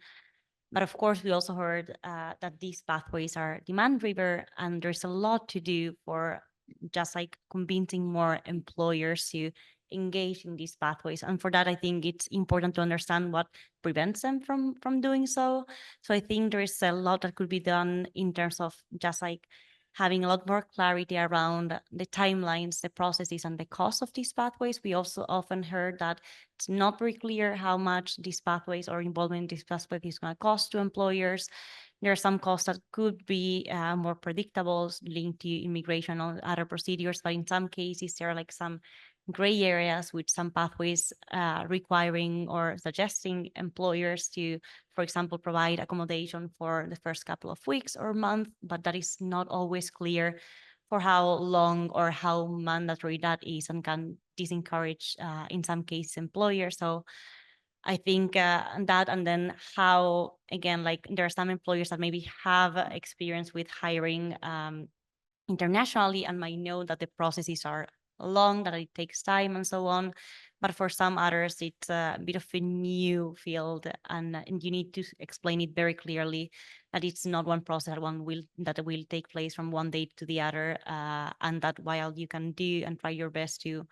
But of course, we also heard that these pathways are demand-driven, and there's a lot to do for just like convincing more employers to engage in these pathways. And for that, I think it's important to understand what prevents them from doing so. So I think there is a lot that could be done in terms of just like having a lot more clarity around the timelines, the processes, and the cost of these pathways. We also often heard that it's not very clear how much these pathways or involvement in these pathways is going to cost to employers. There are some costs that could be more predictable, linked to immigration or other procedures, but in some cases, there are like some gray areas with some pathways requiring or suggesting employers to, for example, provide accommodation for the first couple of weeks or month, but that is not always clear for how long or how mandatory that is, and can disencourage, in some cases, employers. So I think that, and then how, again, like there are some employers that maybe have experience with hiring internationally and might know that the processes are long, that it takes time and so on. But for some others, it's a bit of a new field, and you need to explain it very clearly that it's not one process that will take place from one day to the other, and that while you can do and try your best to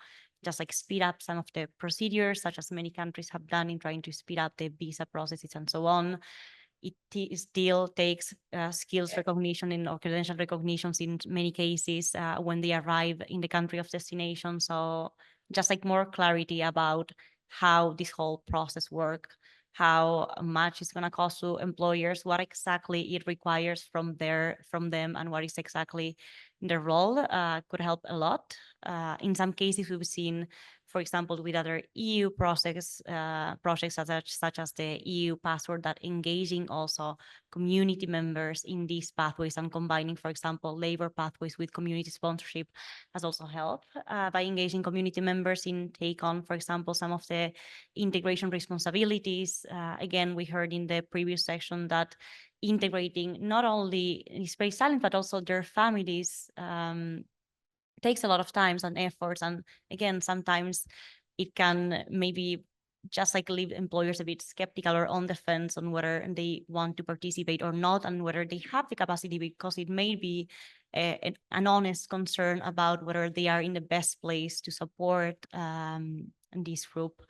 just like speed up some of the procedures, such as many countries have done in trying to speed up the visa processes and so on, it still takes skills recognition or credential recognitions in many cases when they arrive in the country of destination. So just like more clarity about how this whole process works, how much it's going to cost to employers, what exactly it requires from them, and what is exactly their role could help a lot. In some cases, we've seen for example, with other EU projects such as the EU passport, that engaging also community members in these pathways and combining, for example, labor pathways with community sponsorship has also helped by engaging community members in take on, for example, some of the integration responsibilities. Again, we heard in the previous section that integrating not only displaced talent, but also their families takes a lot of time and efforts. And again, sometimes it can maybe just like leave employers a bit skeptical or on the fence on whether they want to participate or not, and whether they have the capacity, because it may be an honest concern about whether they are in the best place to support this group.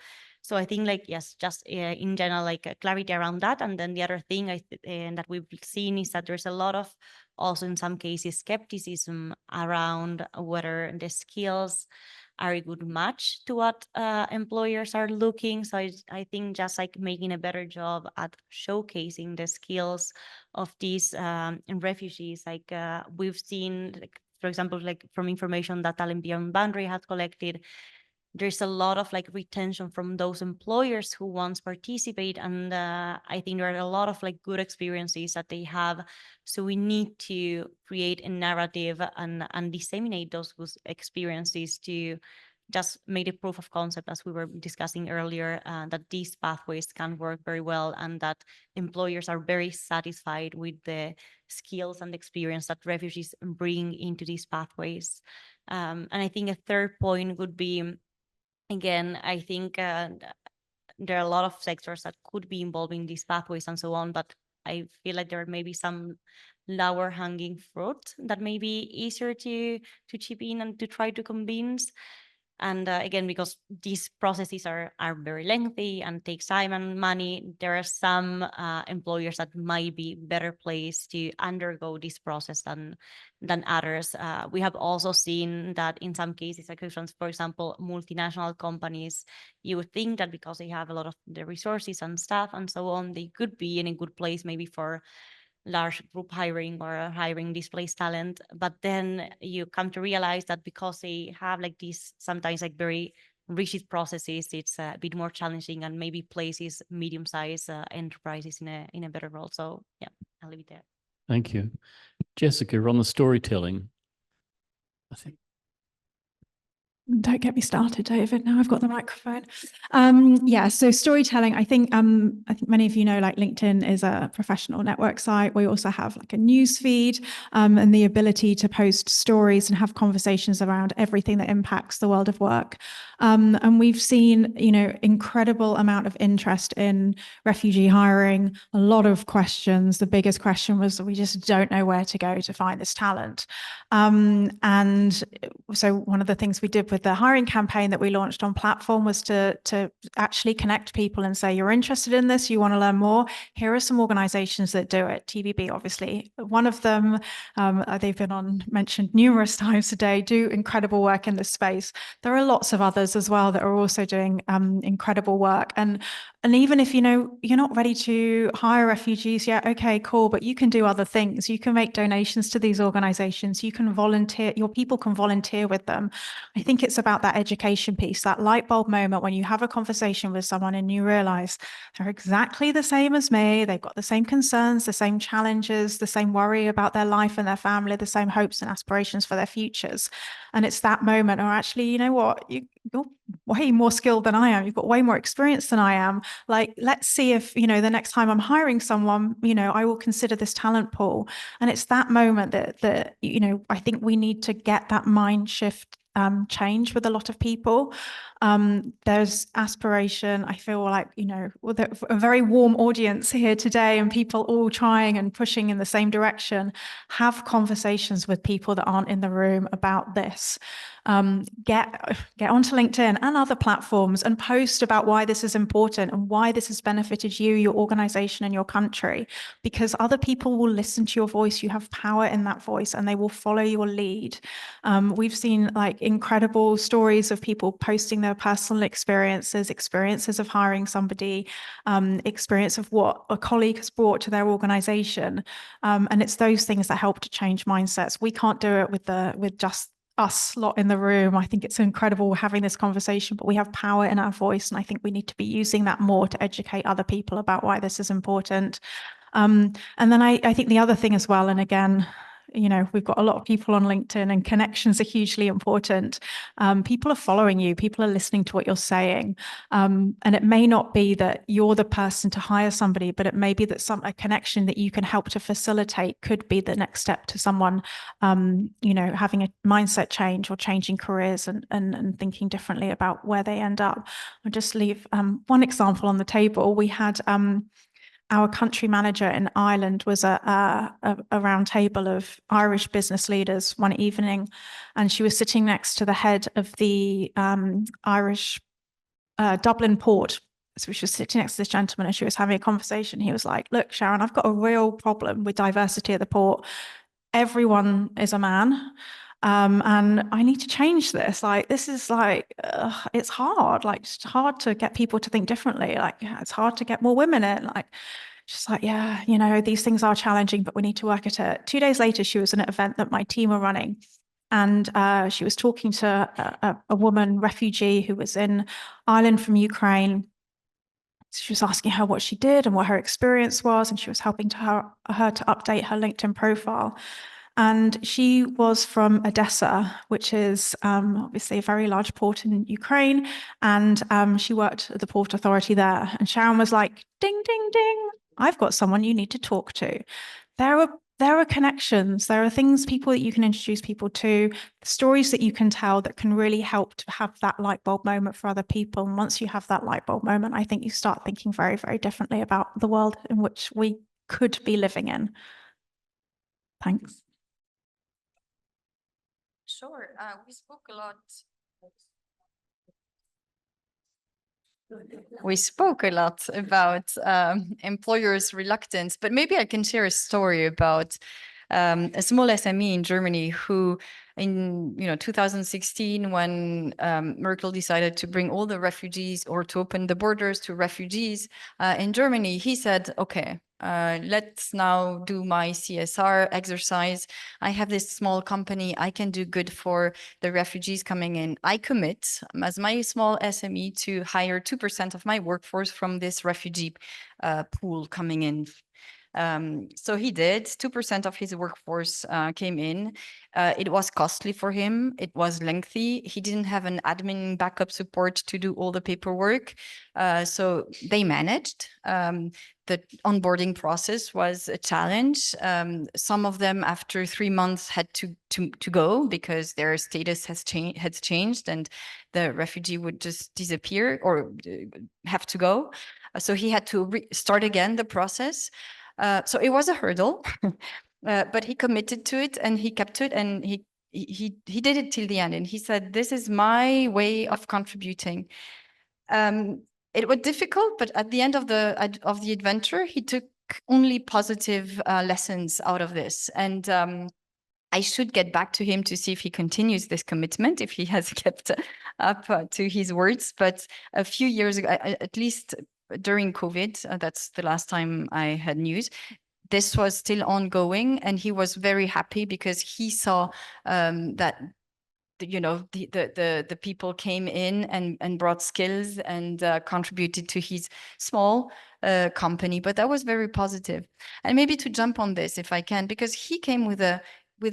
So I think, like, yes, just in general, like clarity around that. And then the other thing that we've seen is that there's a lot of, also in some cases, skepticism around whether the skills are a good match to what employers are looking. So I think just like making a better job at showcasing the skills of these refugees, like we've seen, like, for example, like from information that Talent Beyond Boundary has collected, there's a lot of like retention from those employers who once participate. And I think there are a lot of like good experiences that they have. So we need to create a narrative and disseminate those good experiences to just make a proof of concept, as we were discussing earlier, that these pathways can work very well, and that employers are very satisfied with the skills and experience that refugees bring into these pathways. And I think a third point would be, again, I think there are a lot of sectors that could be involved in these pathways and so on, but I feel like there may be some lower hanging fruit that may be easier to chip in and to try to convince. And again, because these processes are very lengthy and take time and money, there are some employers that might be better placed to undergo this process than others. We have also seen that in some cases, like, for example, multinational companies, you would think that because they have a lot of the resources and staff and so on, they could be in a good place maybe for large group hiring or hiring displaced talent. But then you come to realize that because they have like these sometimes like very rigid processes, it's a bit more challenging and maybe places medium-sized enterprises in a better role. So yeah, I'll leave it there. Thank you. Jessica, on the storytelling, I think. Don't get me started, David. Now I've got the microphone. Yeah, so storytelling, I think many of you know, like, LinkedIn is a professional network site. We also have like a news feed and the ability to post stories and have conversations around everything that impacts the world of work. And we've seen, you know, incredible amount of interest in refugee hiring, a lot of questions. The biggest question was, we just don't know where to go to find this talent. And so one of the things we did with the hiring campaign that we launched on platform was to actually connect people and say, you're interested in this, you want to learn more, here are some organizations that do it. TBB, obviously one of them. They've been mentioned numerous times today, do incredible work in this space. There are lots of others as well that are also doing incredible work. And even if, you know, you're not ready to hire refugees yet, okay, cool, but you can do other things. You can make donations to these organizations. You can volunteer, your people can volunteer with them. I think it's about that education piece, that light bulb moment when you have a conversation with someone and you realize they're exactly the same as me. They've got the same concerns, the same challenges, the same worry about their life and their family, the same hopes and aspirations for their futures. And it's that moment, or actually, you know what, you're way more skilled than I am. You've got way more experience than I am. Like, let's see if, you know, the next time I'm hiring someone, you know, I will consider this talent pool. And it's that moment that, you know, I think we need to get that mind shift change with a lot of people. There's aspiration. I feel like, you know, with a very warm audience here today and people all trying and pushing in the same direction. Have conversations with people that aren't in the room about this. Get onto LinkedIn and other platforms and post about why this is important and why this has benefited you, your organization, and your country, because other people will listen to your voice. You have power in that voice and they will follow your lead. We've seen like incredible stories of people posting their personal experiences of hiring somebody, experience of what a colleague has brought to their organization. And it's those things that help to change mindsets. We can't do it with just us lot in the room. I think it's incredible we're having this conversation, but we have power in our voice. And I think we need to be using that more to educate other people about why this is important. And then I think the other thing as well, and again, you know, we've got a lot of people on LinkedIn and connections are hugely important. People are following you, people are listening to what you're saying. And it may not be that you're the person to hire somebody, but it may be that a connection that you can help to facilitate could be the next step to someone, you know, having a mindset change or changing careers and thinking differently about where they end up. I'll just leave one example on the table. We had our country manager in Ireland was a round table of Irish business leaders one evening, and she was sitting next to the head of the Irish Dublin port. So she was sitting next to this gentleman and she was having a conversation. He was like, look, Sharon, I've got a real problem with diversity at the port. Everyone is a man. And I need to change this. Like, this is like, it's hard. Like, it's hard to get people to think differently. Like, it's hard to get more women in. Like, she's like, yeah, you know, these things are challenging, but we need to work at it. 2 days later, she was at an event that my team were running. And she was talking to a woman, refugee, who was in Ireland from Ukraine. So she was asking her what she did and what her experience was. And she was helping her to update her LinkedIn profile. And she was from Odessa, which is obviously a very large port in Ukraine. And she worked at the Port Authority there. And Sharon was like, ding, ding, ding, I've got someone you need to talk to. There are connections. There are things, people that you can introduce people to, stories that you can tell that can really help to have that light bulb moment for other people. And once you have that light bulb moment, I think you start thinking very, very differently about the world in which we could be living in. Thanks. Sure. We spoke a lot. We spoke a lot about employers' reluctance, but maybe I can share a story about a small SME in Germany who, in 2016, when Merkel decided to bring all the refugees or to open the borders to refugees in Germany, he said, "Okay, let's now do my CSR exercise. I have this small company. I can do good for the refugees coming in. I commit as my small SME to hire 2% of my workforce from this refugee pool coming in." So he did. 2% of his workforce came in. It was costly for him. It was lengthy. He didn't have an admin backup support to do all the paperwork. So they managed. The onboarding process was a challenge. Some of them, after 3 months, had to go because their status has changed, and the refugee would just disappear or have to go. So he had to start again the process. So it was a hurdle, but he committed to it and he kept to it, and he did it till the end. And he said, "This is my way of contributing." It was difficult, but at the end of the adventure, he took only positive lessons out of this. And I should get back to him to see if he continues this commitment, if he has kept up to his words. But a few years ago, at least during COVID, that's the last time I had news, this was still ongoing, and he was very happy because he saw that the people came in and brought skills and contributed to his small company. But that was very positive. And maybe to jump on this, if I can, because he came with a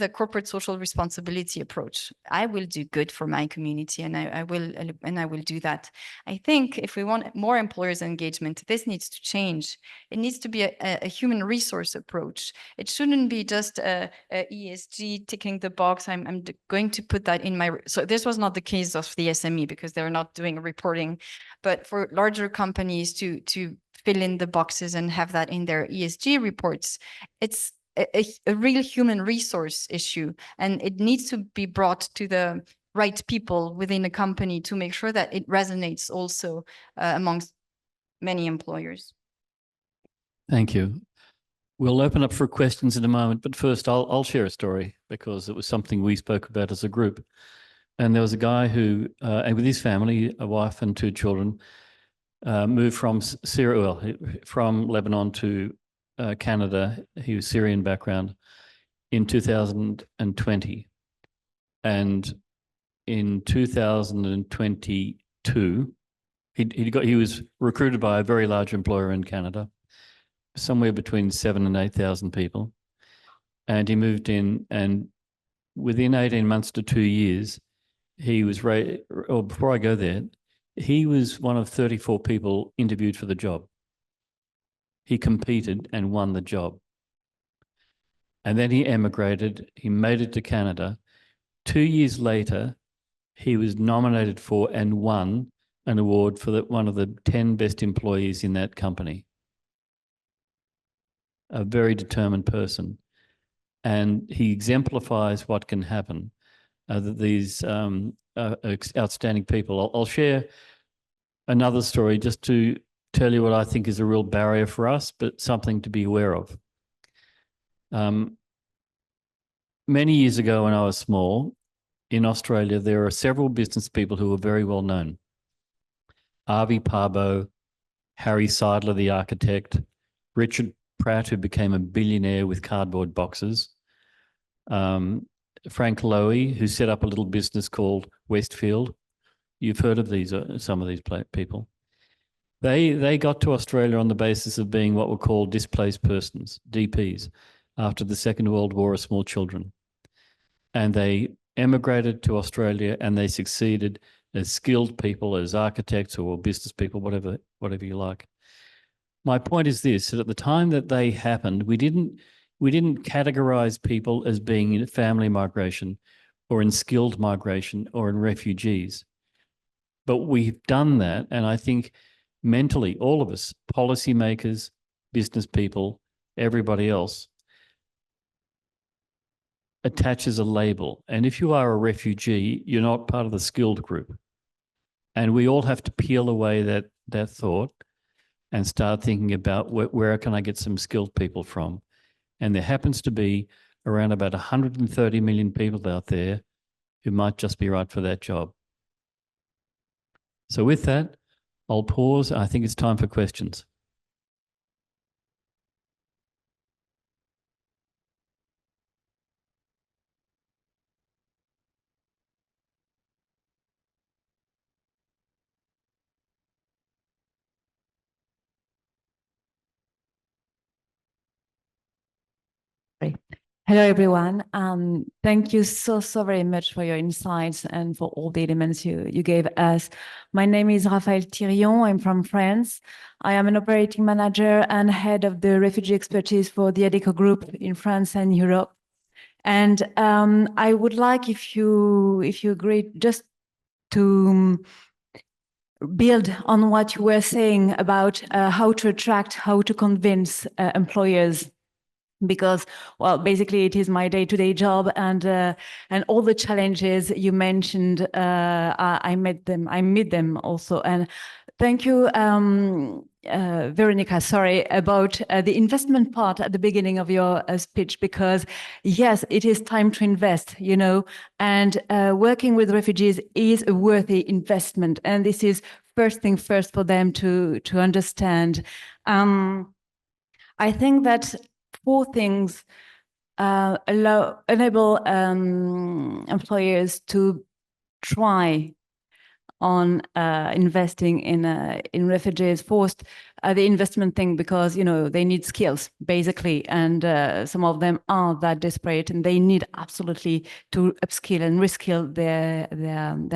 corporate social responsibility approach. I will do good for my community, and I will do that. I think if we want more employers' engagement, this needs to change. It needs to be a human resource approach. It shouldn't be just a ESG ticking the box. I'm going to put that in my. So this was not the case of the SME because they're not doing reporting, but for larger companies to fill in the boxes and have that in their ESG reports, it's a real human resource issue, and it needs to be brought to the right people within a company to make sure that it resonates also amongst many employers. Thank you. We'll open up for questions in a moment, but first I'll share a story because it was something we spoke about as a group. And there was a guy who, with his family, a wife and 2 children, moved from from Lebanon to Canada. He was Syrian background in 2020. And in 2022, he was recruited by a very large employer in Canada, somewhere between 7,000 and 8,000 people. And he moved in, and within 18 months to 2 years, he was before I go there, he was one of 34 people interviewed for the job. He competed and won the job. And then he emigrated, he made it to Canada. 2 years later, he was nominated for and won an award for one of the 10 best employees in that company. A very determined person. And he exemplifies what can happen. These outstanding people. I'll share another story just to tell you what I think is a real barrier for us, but something to be aware of. Many years ago when I was small, in Australia, there are several business people who are very well known. Avi Parbo, Harry Seidler, the architect, Richard Pratt, who became a billionaire with cardboard boxes, Frank Lowy, who set up a little business called Westfield. You've heard of these, some of these people. They got to Australia on the basis of being what were called displaced persons, DPs, after the Second World War as small children. And they emigrated to Australia and they succeeded as skilled people, as architects or business people, whatever you like. My point is this, that at the time that they happened, we didn't categorize people as being in family migration or in skilled migration or in refugees. But we've done that, and I think mentally, all of us, policymakers, business people, everybody else, attaches a label. And if you are a refugee, you're not part of the skilled group. And we all have to peel away that thought and start thinking about where can I get some skilled people from? And there happens to be around about 130 million people out there who might just be right for that job. So with that, I'll pause. I think it's time for questions. Hello, everyone. Thank you so very much for your insights and for all the elements you gave us. My name is Raphaël Thirion. I'm from France. I am an operating manager and head of the refugee expertise for the ADECO Group in France and Europe. And I would like, if you agree, just to build on what you were saying about how to attract, how to convince employers. Because, well, basically it is my day-to-day job, and all the challenges you mentioned, I meet them also. And thank you, Veronica, sorry, about the investment part at the beginning of your speech, because yes, it is time to invest, you know, and working with refugees is a worthy investment. And this is first thing first for them to understand. I think that 4 things enable employers to try on investing in refugees. First, the investment thing, because they need skills basically, and some of them are that desperate, and they need absolutely to upskill and reskill their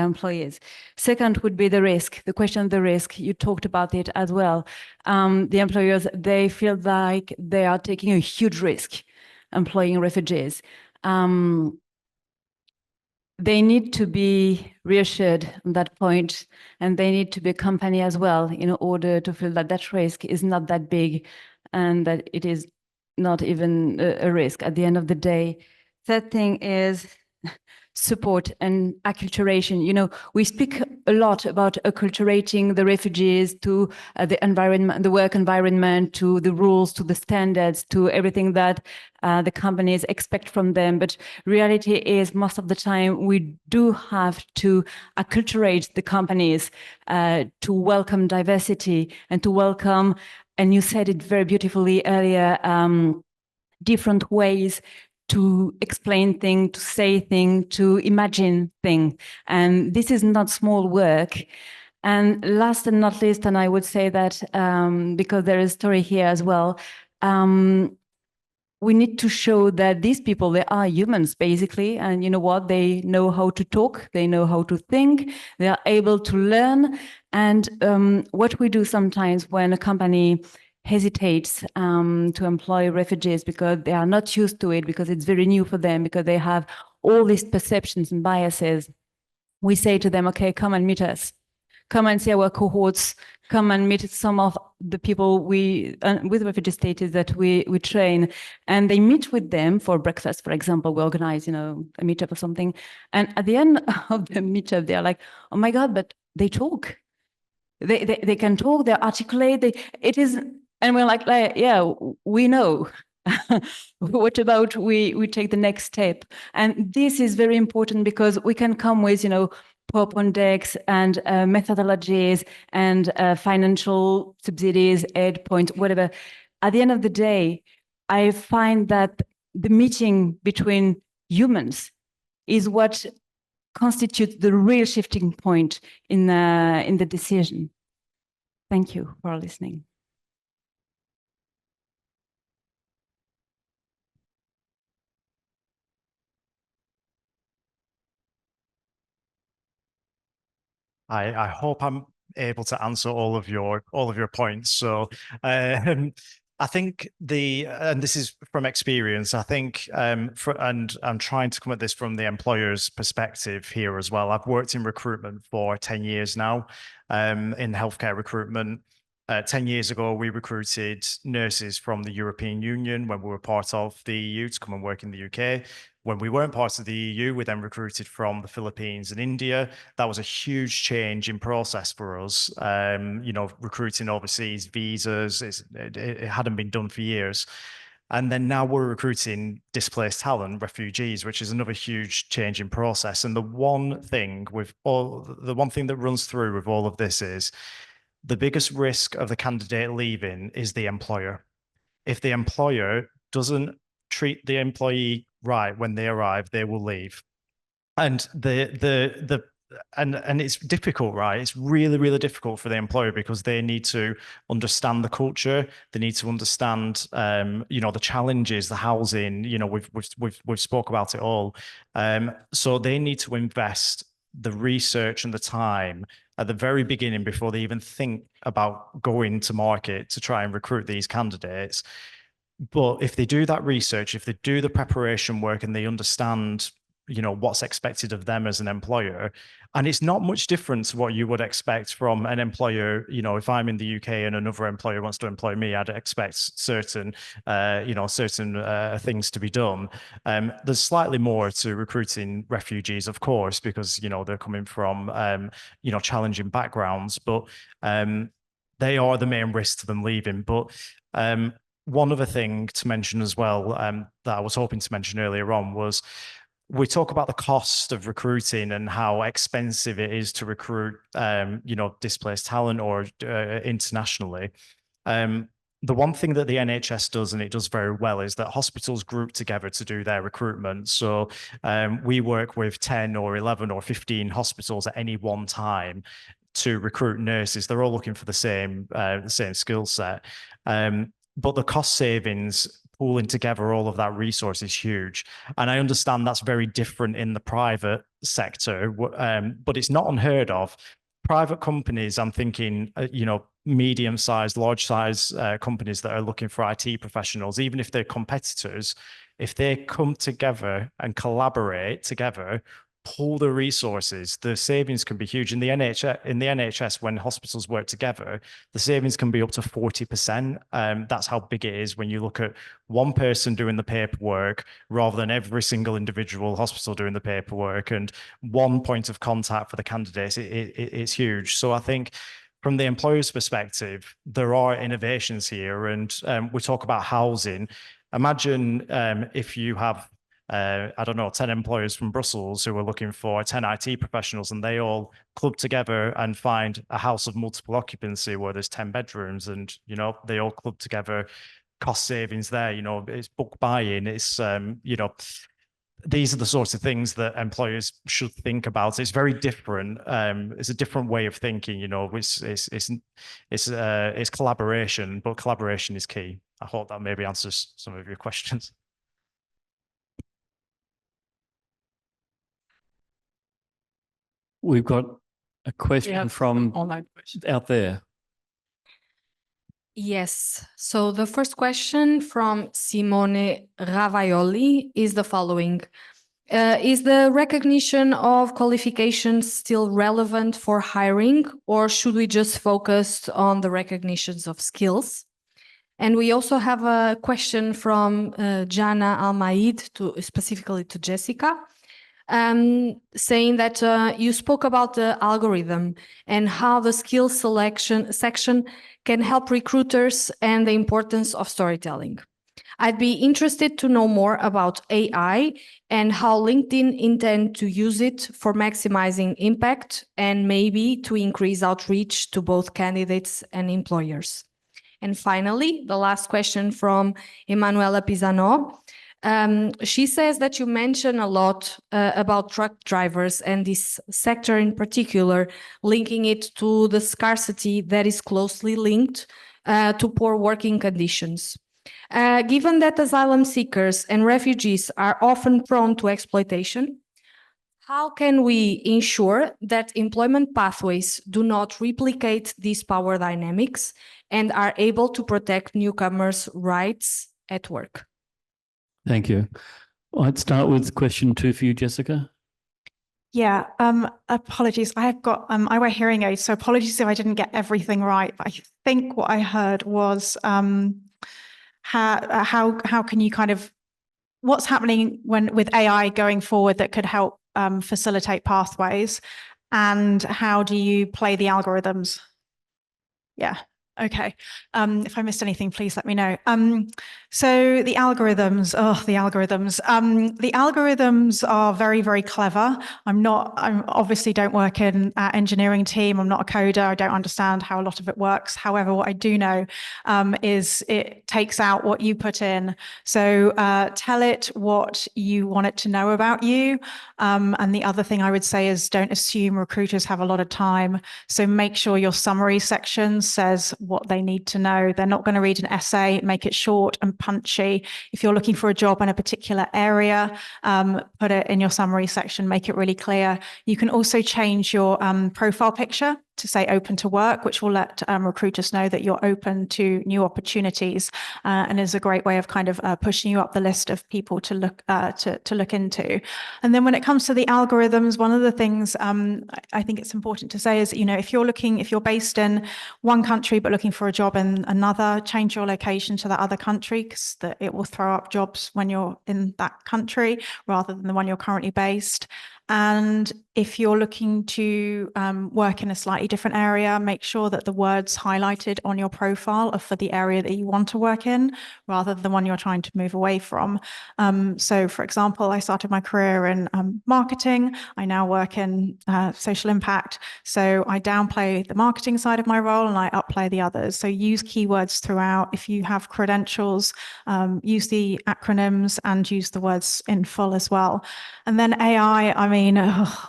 employees. Second would be the risk. The question of the risk, you talked about it as well. The employers, they feel like they are taking a huge risk employing refugees. They need to be reassured on that point, and they need to be accompanied as well in order to feel that that risk is not that big and that it is not even a risk at the end of the day. Third thing is support and acculturation. We speak a lot about acculturating the refugees to the environment, the work environment, to the rules, to the standards, to everything that the companies expect from them. But reality is, most of the time, we do have to acculturate the companies to welcome diversity and to welcome, and you said it very beautifully earlier, different ways to explain things, to say things, to imagine things. And this is not small work. And last and not least, and I would say that because there is a story here as well, we need to show that these people, they are humans basically. And you know what? They know how to talk, they know how to think, they are able to learn. And what we do sometimes when a company hesitates to employ refugees because they are not used to it, because it's very new for them, because they have all these perceptions and biases, we say to them, okay, come and meet us. Come and see our cohorts, come and meet some of the people with refugee status that we train. And they meet with them for breakfast, for example. We organize, you know, a meetup or something. And at the end of the meetup, they're like, oh my God, but they talk. They can talk, they articulate, it is, and we're like, yeah, we know. What about we take the next step? And this is very important because we can come with, you know, pop on decks and methodologies and financial subsidies, aid points, whatever. At the end of the day, I find that the meeting between humans is what constitutes the real shifting point in the decision. Thank you for listening. I hope I'm able to answer all of your points. So I think and this is from experience, I think, and I'm trying to come at this from the employer's perspective here as well. I've worked in recruitment for 10 years now, in healthcare recruitment. 10 years ago, we recruited nurses from the European Union when we were part of the EU to come and work in the UK. When we weren't part of the EU, we then recruited from the Philippines and India. That was a huge change in process for us. You know, recruiting overseas visas, it hadn't been done for years. And then now we're recruiting displaced talent, refugees, which is another huge change in process. And the one thing that runs through with all of this is the biggest risk of the candidate leaving is the employer. If the employer doesn't treat the employee right when they arrive, they will leave. And and it's difficult, right? It's really, really difficult for the employer because they need to understand the culture. They need to understand, you know, the challenges, the housing. You know, we've spoke about it all. So they need to invest the research and the time at the very beginning before they even think about going to market to try and recruit these candidates. But if they do that research, if they do the preparation work and they understand, you know, what's expected of them as an employer, and it's not much different to what you would expect from an employer. You know, if I'm in the UK and another employer wants to employ me, I'd expect certain, you know, certain things to be done. There's slightly more to recruiting refugees, of course, because, you know, they're coming from, you know, challenging backgrounds, but they are the main risk to them leaving. But one other thing to mention as well, that I was hoping to mention earlier on, was we talk about the cost of recruiting and how expensive it is to recruit, you know, displaced talent or internationally. The one thing that the NHS does, and it does very well, is that hospitals group together to do their recruitment. So we work with 10 or 11 or 15 hospitals at any one time to recruit nurses. They're all looking for the same skill set. But the cost savings, pooling together all of that resource, is huge. And I understand that's very different in the private sector, but it's not unheard of. Private companies, I'm thinking, you know, medium-sized, large-sized companies that are looking for IT professionals, even if they're competitors, if they come together and collaborate together, pool the resources, the savings can be huge. In the NHS, when hospitals work together, the savings can be up to 40%. That's how big it is when you look at one person doing the paperwork rather than every single individual hospital doing the paperwork, and one point of contact for the candidates. It's huge. So I think from the employer's perspective, there are innovations here, and we talk about housing. Imagine if you have I don't know, 10 employers from Brussels who are looking for 10 IT professionals, and they all club together and find a house of multiple occupancy where there's 10 bedrooms, and, you know, they all club together, cost savings there. It's book buying. It's these are the sorts of things that employers should think about. It's very different. It's a different way of thinking. It's collaboration, but collaboration is key. I hope that maybe answers some of your questions. We've got a question from online question. out there. Yes. So the first question from Simone Ravaioli is the following. Is the recognition of qualifications still relevant for hiring, or should we just focus on the recognitions of skills? And we also have a question from Jana Almaid, specifically to Jessica, saying that you spoke about the algorithm and how the skills selection section can help recruiters and the importance of storytelling. I'd be interested to know more about AI and how LinkedIn intend to use it for maximizing impact and maybe to increase outreach to both candidates and employers. And finally, the last question from Emanuela Pisano. She says that you mention a lot about truck drivers and this sector in particular, linking it to the scarcity that is closely linked to poor working conditions. Given that asylum seekers and refugees are often prone to exploitation, how can we ensure that employment pathways do not replicate these power dynamics and are able to protect newcomers' rights at work? Thank you. I'd start with question 2 for you, Jessica. Yeah, apologies. I wear hearing aids, so apologies if I didn't get everything right. But I think what I heard was how can you what's happening with AI going forward that could help facilitate pathways, and how do you play the algorithms? Yeah. Okay. If I missed anything, please let me know. So the algorithms, the algorithms are very, very clever. I obviously don't work in an engineering team. I'm not a coder. I don't understand how a lot of it works. However, what I do know is it takes out what you put in. So tell it what you want it to know about you. And the other thing I would say is don't assume recruiters have a lot of time. So make sure your summary section says what they need to know. They're not going to read an essay. Make it short and punchy. If you're looking for a job in a particular area, put it in your summary section, make it really clear. You can also change your profile picture to say open to work, which will let recruiters know that you're open to new opportunities, and is a great way of pushing you up the list of people to look into. And then when it comes to the algorithms, one of the things I think it's important to say is, if you're based in one country but looking for a job in another, change your location to that other country, because it will throw up jobs when you're in that country rather than the one you're currently based. And if you're looking to work in a slightly different area, make sure that the words highlighted on your profile are for the area that you want to work in, rather than the one you're trying to move away from. So, for example, I started my career in marketing. I now work in social impact. So I downplay the marketing side of my role and I upplay the others. So use keywords throughout. If you have credentials, use the acronyms and use the words in full as well. And then AI,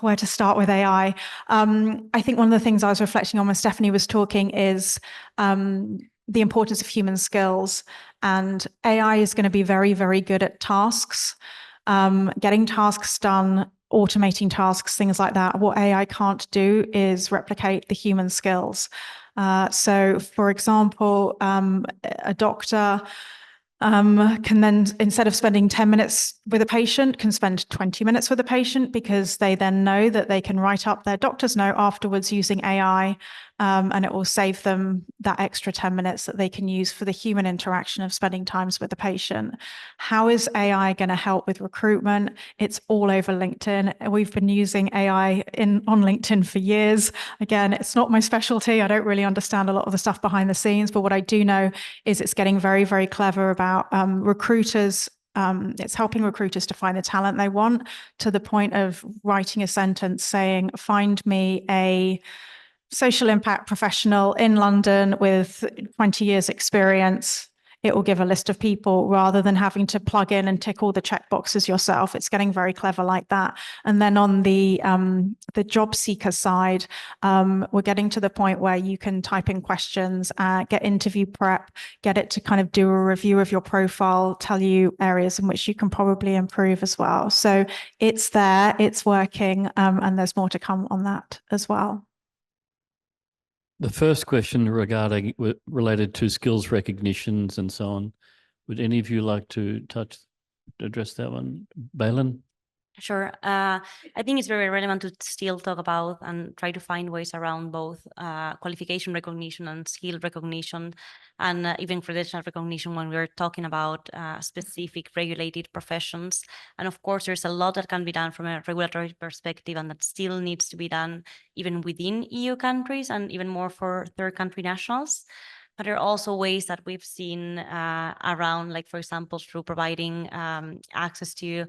where to start with AI? I think one of the things I was reflecting on when Stephanie was talking is the importance of human skills. And AI is going to be very, very good at tasks, getting tasks done, automating tasks, things like that. What AI can't do is replicate the human skills. So, for example, a doctor can then, instead of spending 10 minutes with a patient, can spend 20 minutes with a patient, because they then know that they can write up their doctor's note afterwards using AI, and it will save them that extra 10 minutes that they can use for the human interaction of spending times with the patient. How is AI going to help with recruitment? It's all over LinkedIn. We've been using AI on LinkedIn for years. Again, it's not my specialty. I don't really understand a lot of the stuff behind the scenes, but what I do know is it's getting very, very clever about recruiters. It's helping recruiters to find the talent they want, to the point of writing a sentence saying, find me a social impact professional in London with 20 years experience it will give a list of people rather than having to plug in and tick all the checkboxes yourself. It's getting very clever like that. And then on the job seeker side, we're getting to the point where you can type in questions, get interview prep, get it to kind of do a review of your profile, tell you areas in which you can probably improve as well. So it's there, it's working, and there's more to come on that as well. The first question related to skills recognitions and so on. Would any of you like to address that one? Balin? Sure. I think it's very relevant to still talk about and try to find ways around both qualification recognition and skill recognition, and even credential recognition when we're talking about specific regulated professions. And of course, there's a lot that can be done from a regulatory perspective, and that still needs to be done even within EU countries and even more for third country nationals. But there are also ways that we've seen around, like, for example, through providing access to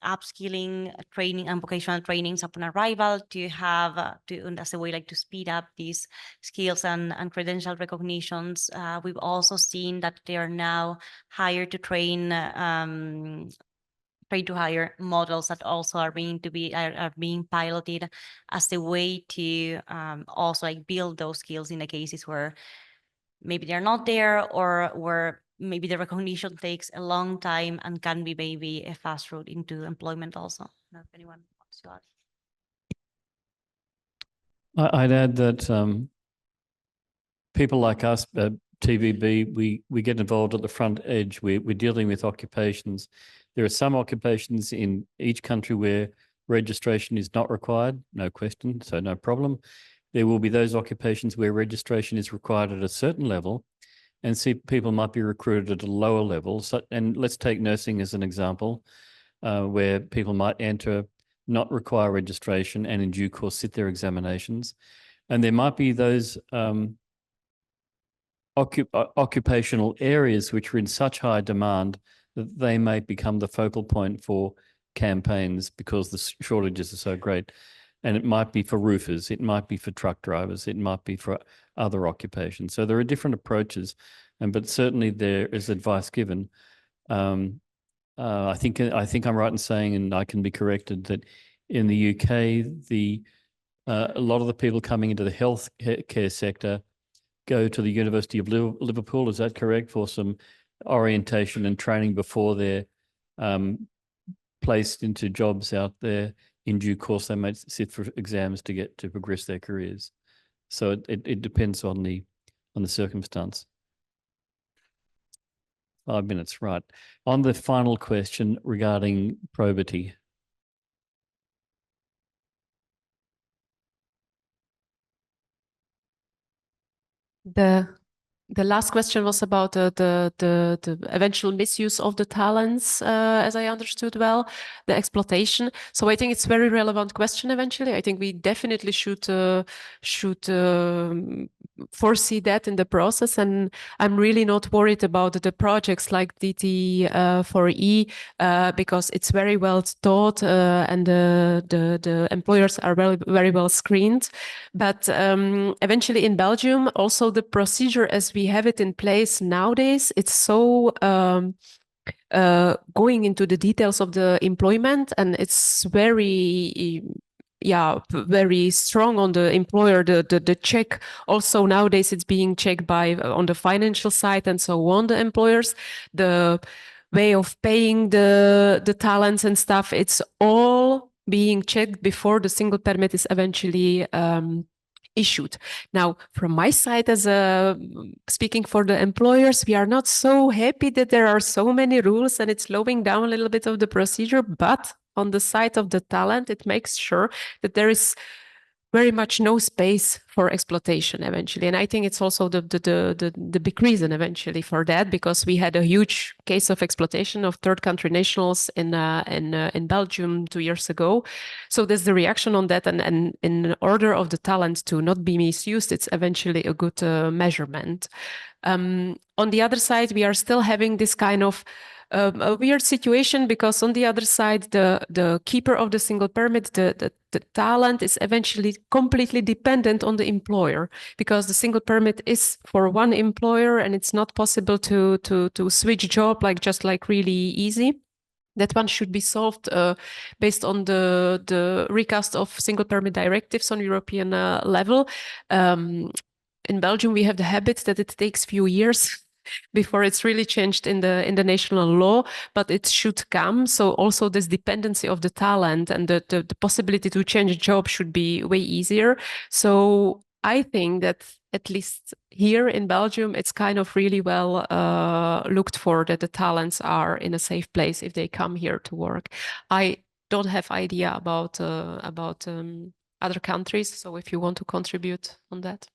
upskilling, training and vocational trainings upon arrival to have, as a way like to speed up these skills and credential recognitions. We've also seen that they are now hired to train to hire models that also are being piloted as a way to also like build those skills in the cases where maybe they're not there, or where maybe the recognition takes a long time and can be maybe a fast route into employment also. I don't know if anyone wants to add. I'd add that people like us, TVB, we get involved at the front edge. We're dealing with occupations. There are some occupations in each country where registration is not required, no question, so no problem. There will be those occupations where registration is required at a certain level, and see people might be recruited at a lower level. So, and let's take nursing as an example, where people might enter, not require registration, and in due course sit their examinations. And there might be those occupational areas which are in such high demand that they may become the focal point for campaigns because the shortages are so great. And it might be for roofers, it might be for truck drivers, it might be for other occupations. So there are different approaches, but certainly there is advice given. I think I'm right in saying, and I can be corrected, that in the UK, a lot of the people coming into the health care sector go to the University of Liverpool. Is that correct? For some orientation and training before they're placed into jobs out there. In due course, they might sit for exams to progress their careers. So it depends on the circumstance. 5 minutes, right. On the final question regarding probity. The last question was about the eventual misuse of the talents, as I understood well, the exploitation. So I think it's a very relevant question eventually. I think we definitely should foresee that in the process. And I'm really not worried about the projects like DT4E because it's very well taught and the employers are very well screened. But eventually in Belgium, also the procedure as we have it in place nowadays, it's so going into the details of the employment, and it's very strong on the employer, the check. Also nowadays it's being checked by on the financial side and so on, the employers, the way of paying the talents and stuff, it's all being checked before the single permit is eventually issued. Now, from my side, as speaking for the employers, we are not so happy that there are so many rules and it's slowing down a little bit of the procedure, but on the side of the talent, it makes sure that there is very much no space for exploitation eventually. And I think it's also the big reason eventually for that, because we had a huge case of exploitation of third country nationals in Belgium 2 years ago. So there's the reaction on that, and in order of the talent to not be misused, it's eventually a good measurement. On the other side, we are still having this kind of a weird situation, because on the other side, the keeper of the single permit, the talent is eventually completely dependent on the employer, because the single permit is for one employer and it's not possible to switch job just really easy. That one should be solved based on the recast of single permit directives on European level. In Belgium, we have the habit that it takes few years before it's really changed in the national law, but it should come. So also this dependency of the talent and the possibility to change a job should be way easier. So I think that at least here in Belgium, it's kind of really well looked for, that the talents are in a safe place if they come here to work. I don't have idea about other countries. So if you want to contribute on that.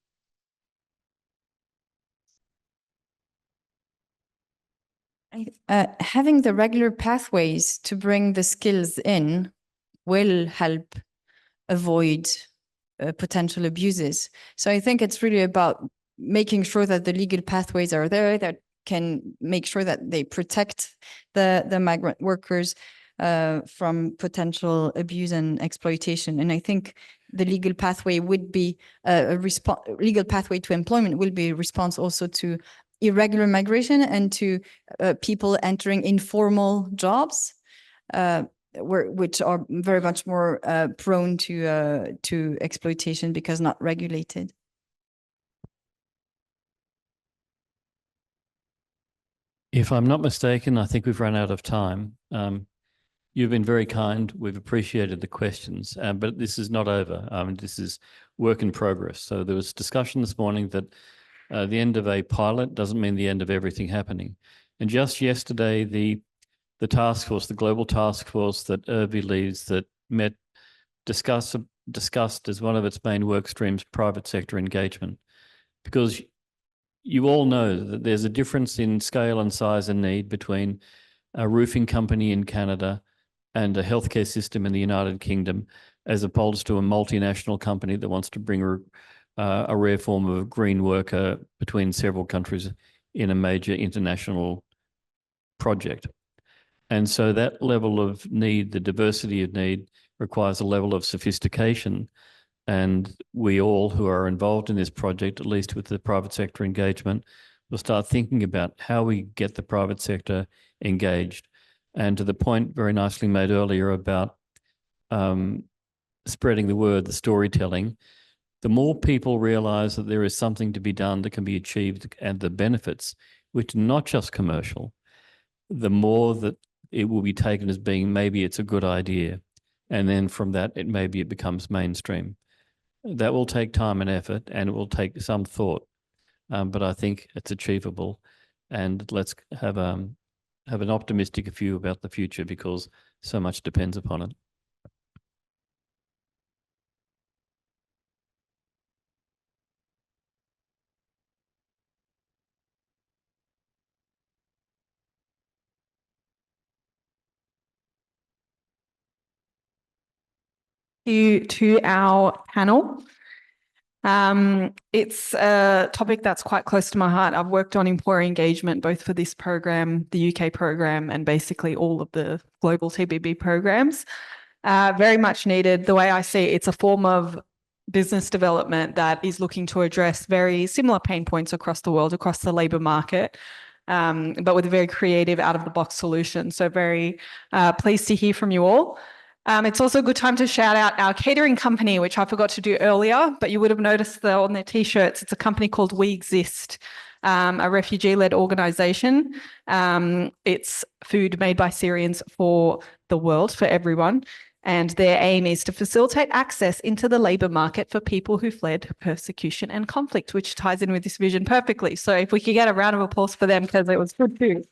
Having the regular pathways to bring the skills in will help avoid potential abuses. So I think it's really about making sure that the legal pathways are there that can make sure that they protect the migrant workers from potential abuse and exploitation. And I think the legal pathway would be legal pathway to employment will be a response also to irregular migration and to people entering informal jobs, which are very much more prone to exploitation because not regulated. If I'm not mistaken, I think we've run out of time. You've been very kind. We've appreciated the questions, but this is not over. This is work in progress. So there was discussion this morning that the end of a pilot doesn't mean the end of everything happening. And just yesterday, the task force, the global task force that Irvi leads, that met, discussed as one of its main work streams, private sector engagement. Because you all know that there's a difference in scale and size and need between a roofing company in Canada and a healthcare system in the United Kingdom, as opposed to a multinational company that wants to bring a rare form of green worker between several countries in a major international project. And so that level of need, the diversity of need, requires a level of sophistication. And we all who are involved in this project, at least with the private sector engagement, will start thinking about how we get the private sector engaged. And to the point very nicely made earlier about spreading the word, the storytelling, the more people realize that there is something to be done that can be achieved and the benefits, which are not just commercial, the more that it will be taken as being maybe it's a good idea. And then from that, it becomes mainstream. That will take time and effort, and it will take some thought, but I think it's achievable. And let's have an optimistic view about the future, because so much depends upon it. To our panel. It's a topic that's quite close to my heart. I've worked on employer engagement, both for this program, the UK program, and basically all of the global TBB programs. Very much needed. The way I see it, it's a form of business development that is looking to address very similar pain points across the world, across the labour market, but with a very creative, out-of-the-box solution. So very pleased to hear from you all. It's also a good time to shout out our catering company, which I forgot to do earlier, but you would have noticed on their T-shirts, it's a company called We Exist, a refugee-led organisation. It's food made by Syrians for the world, for everyone. And their aim is to facilitate access into the labour market for people who fled persecution and conflict, which ties in with this vision perfectly. So if we could get a round of applause for them, because it was good too.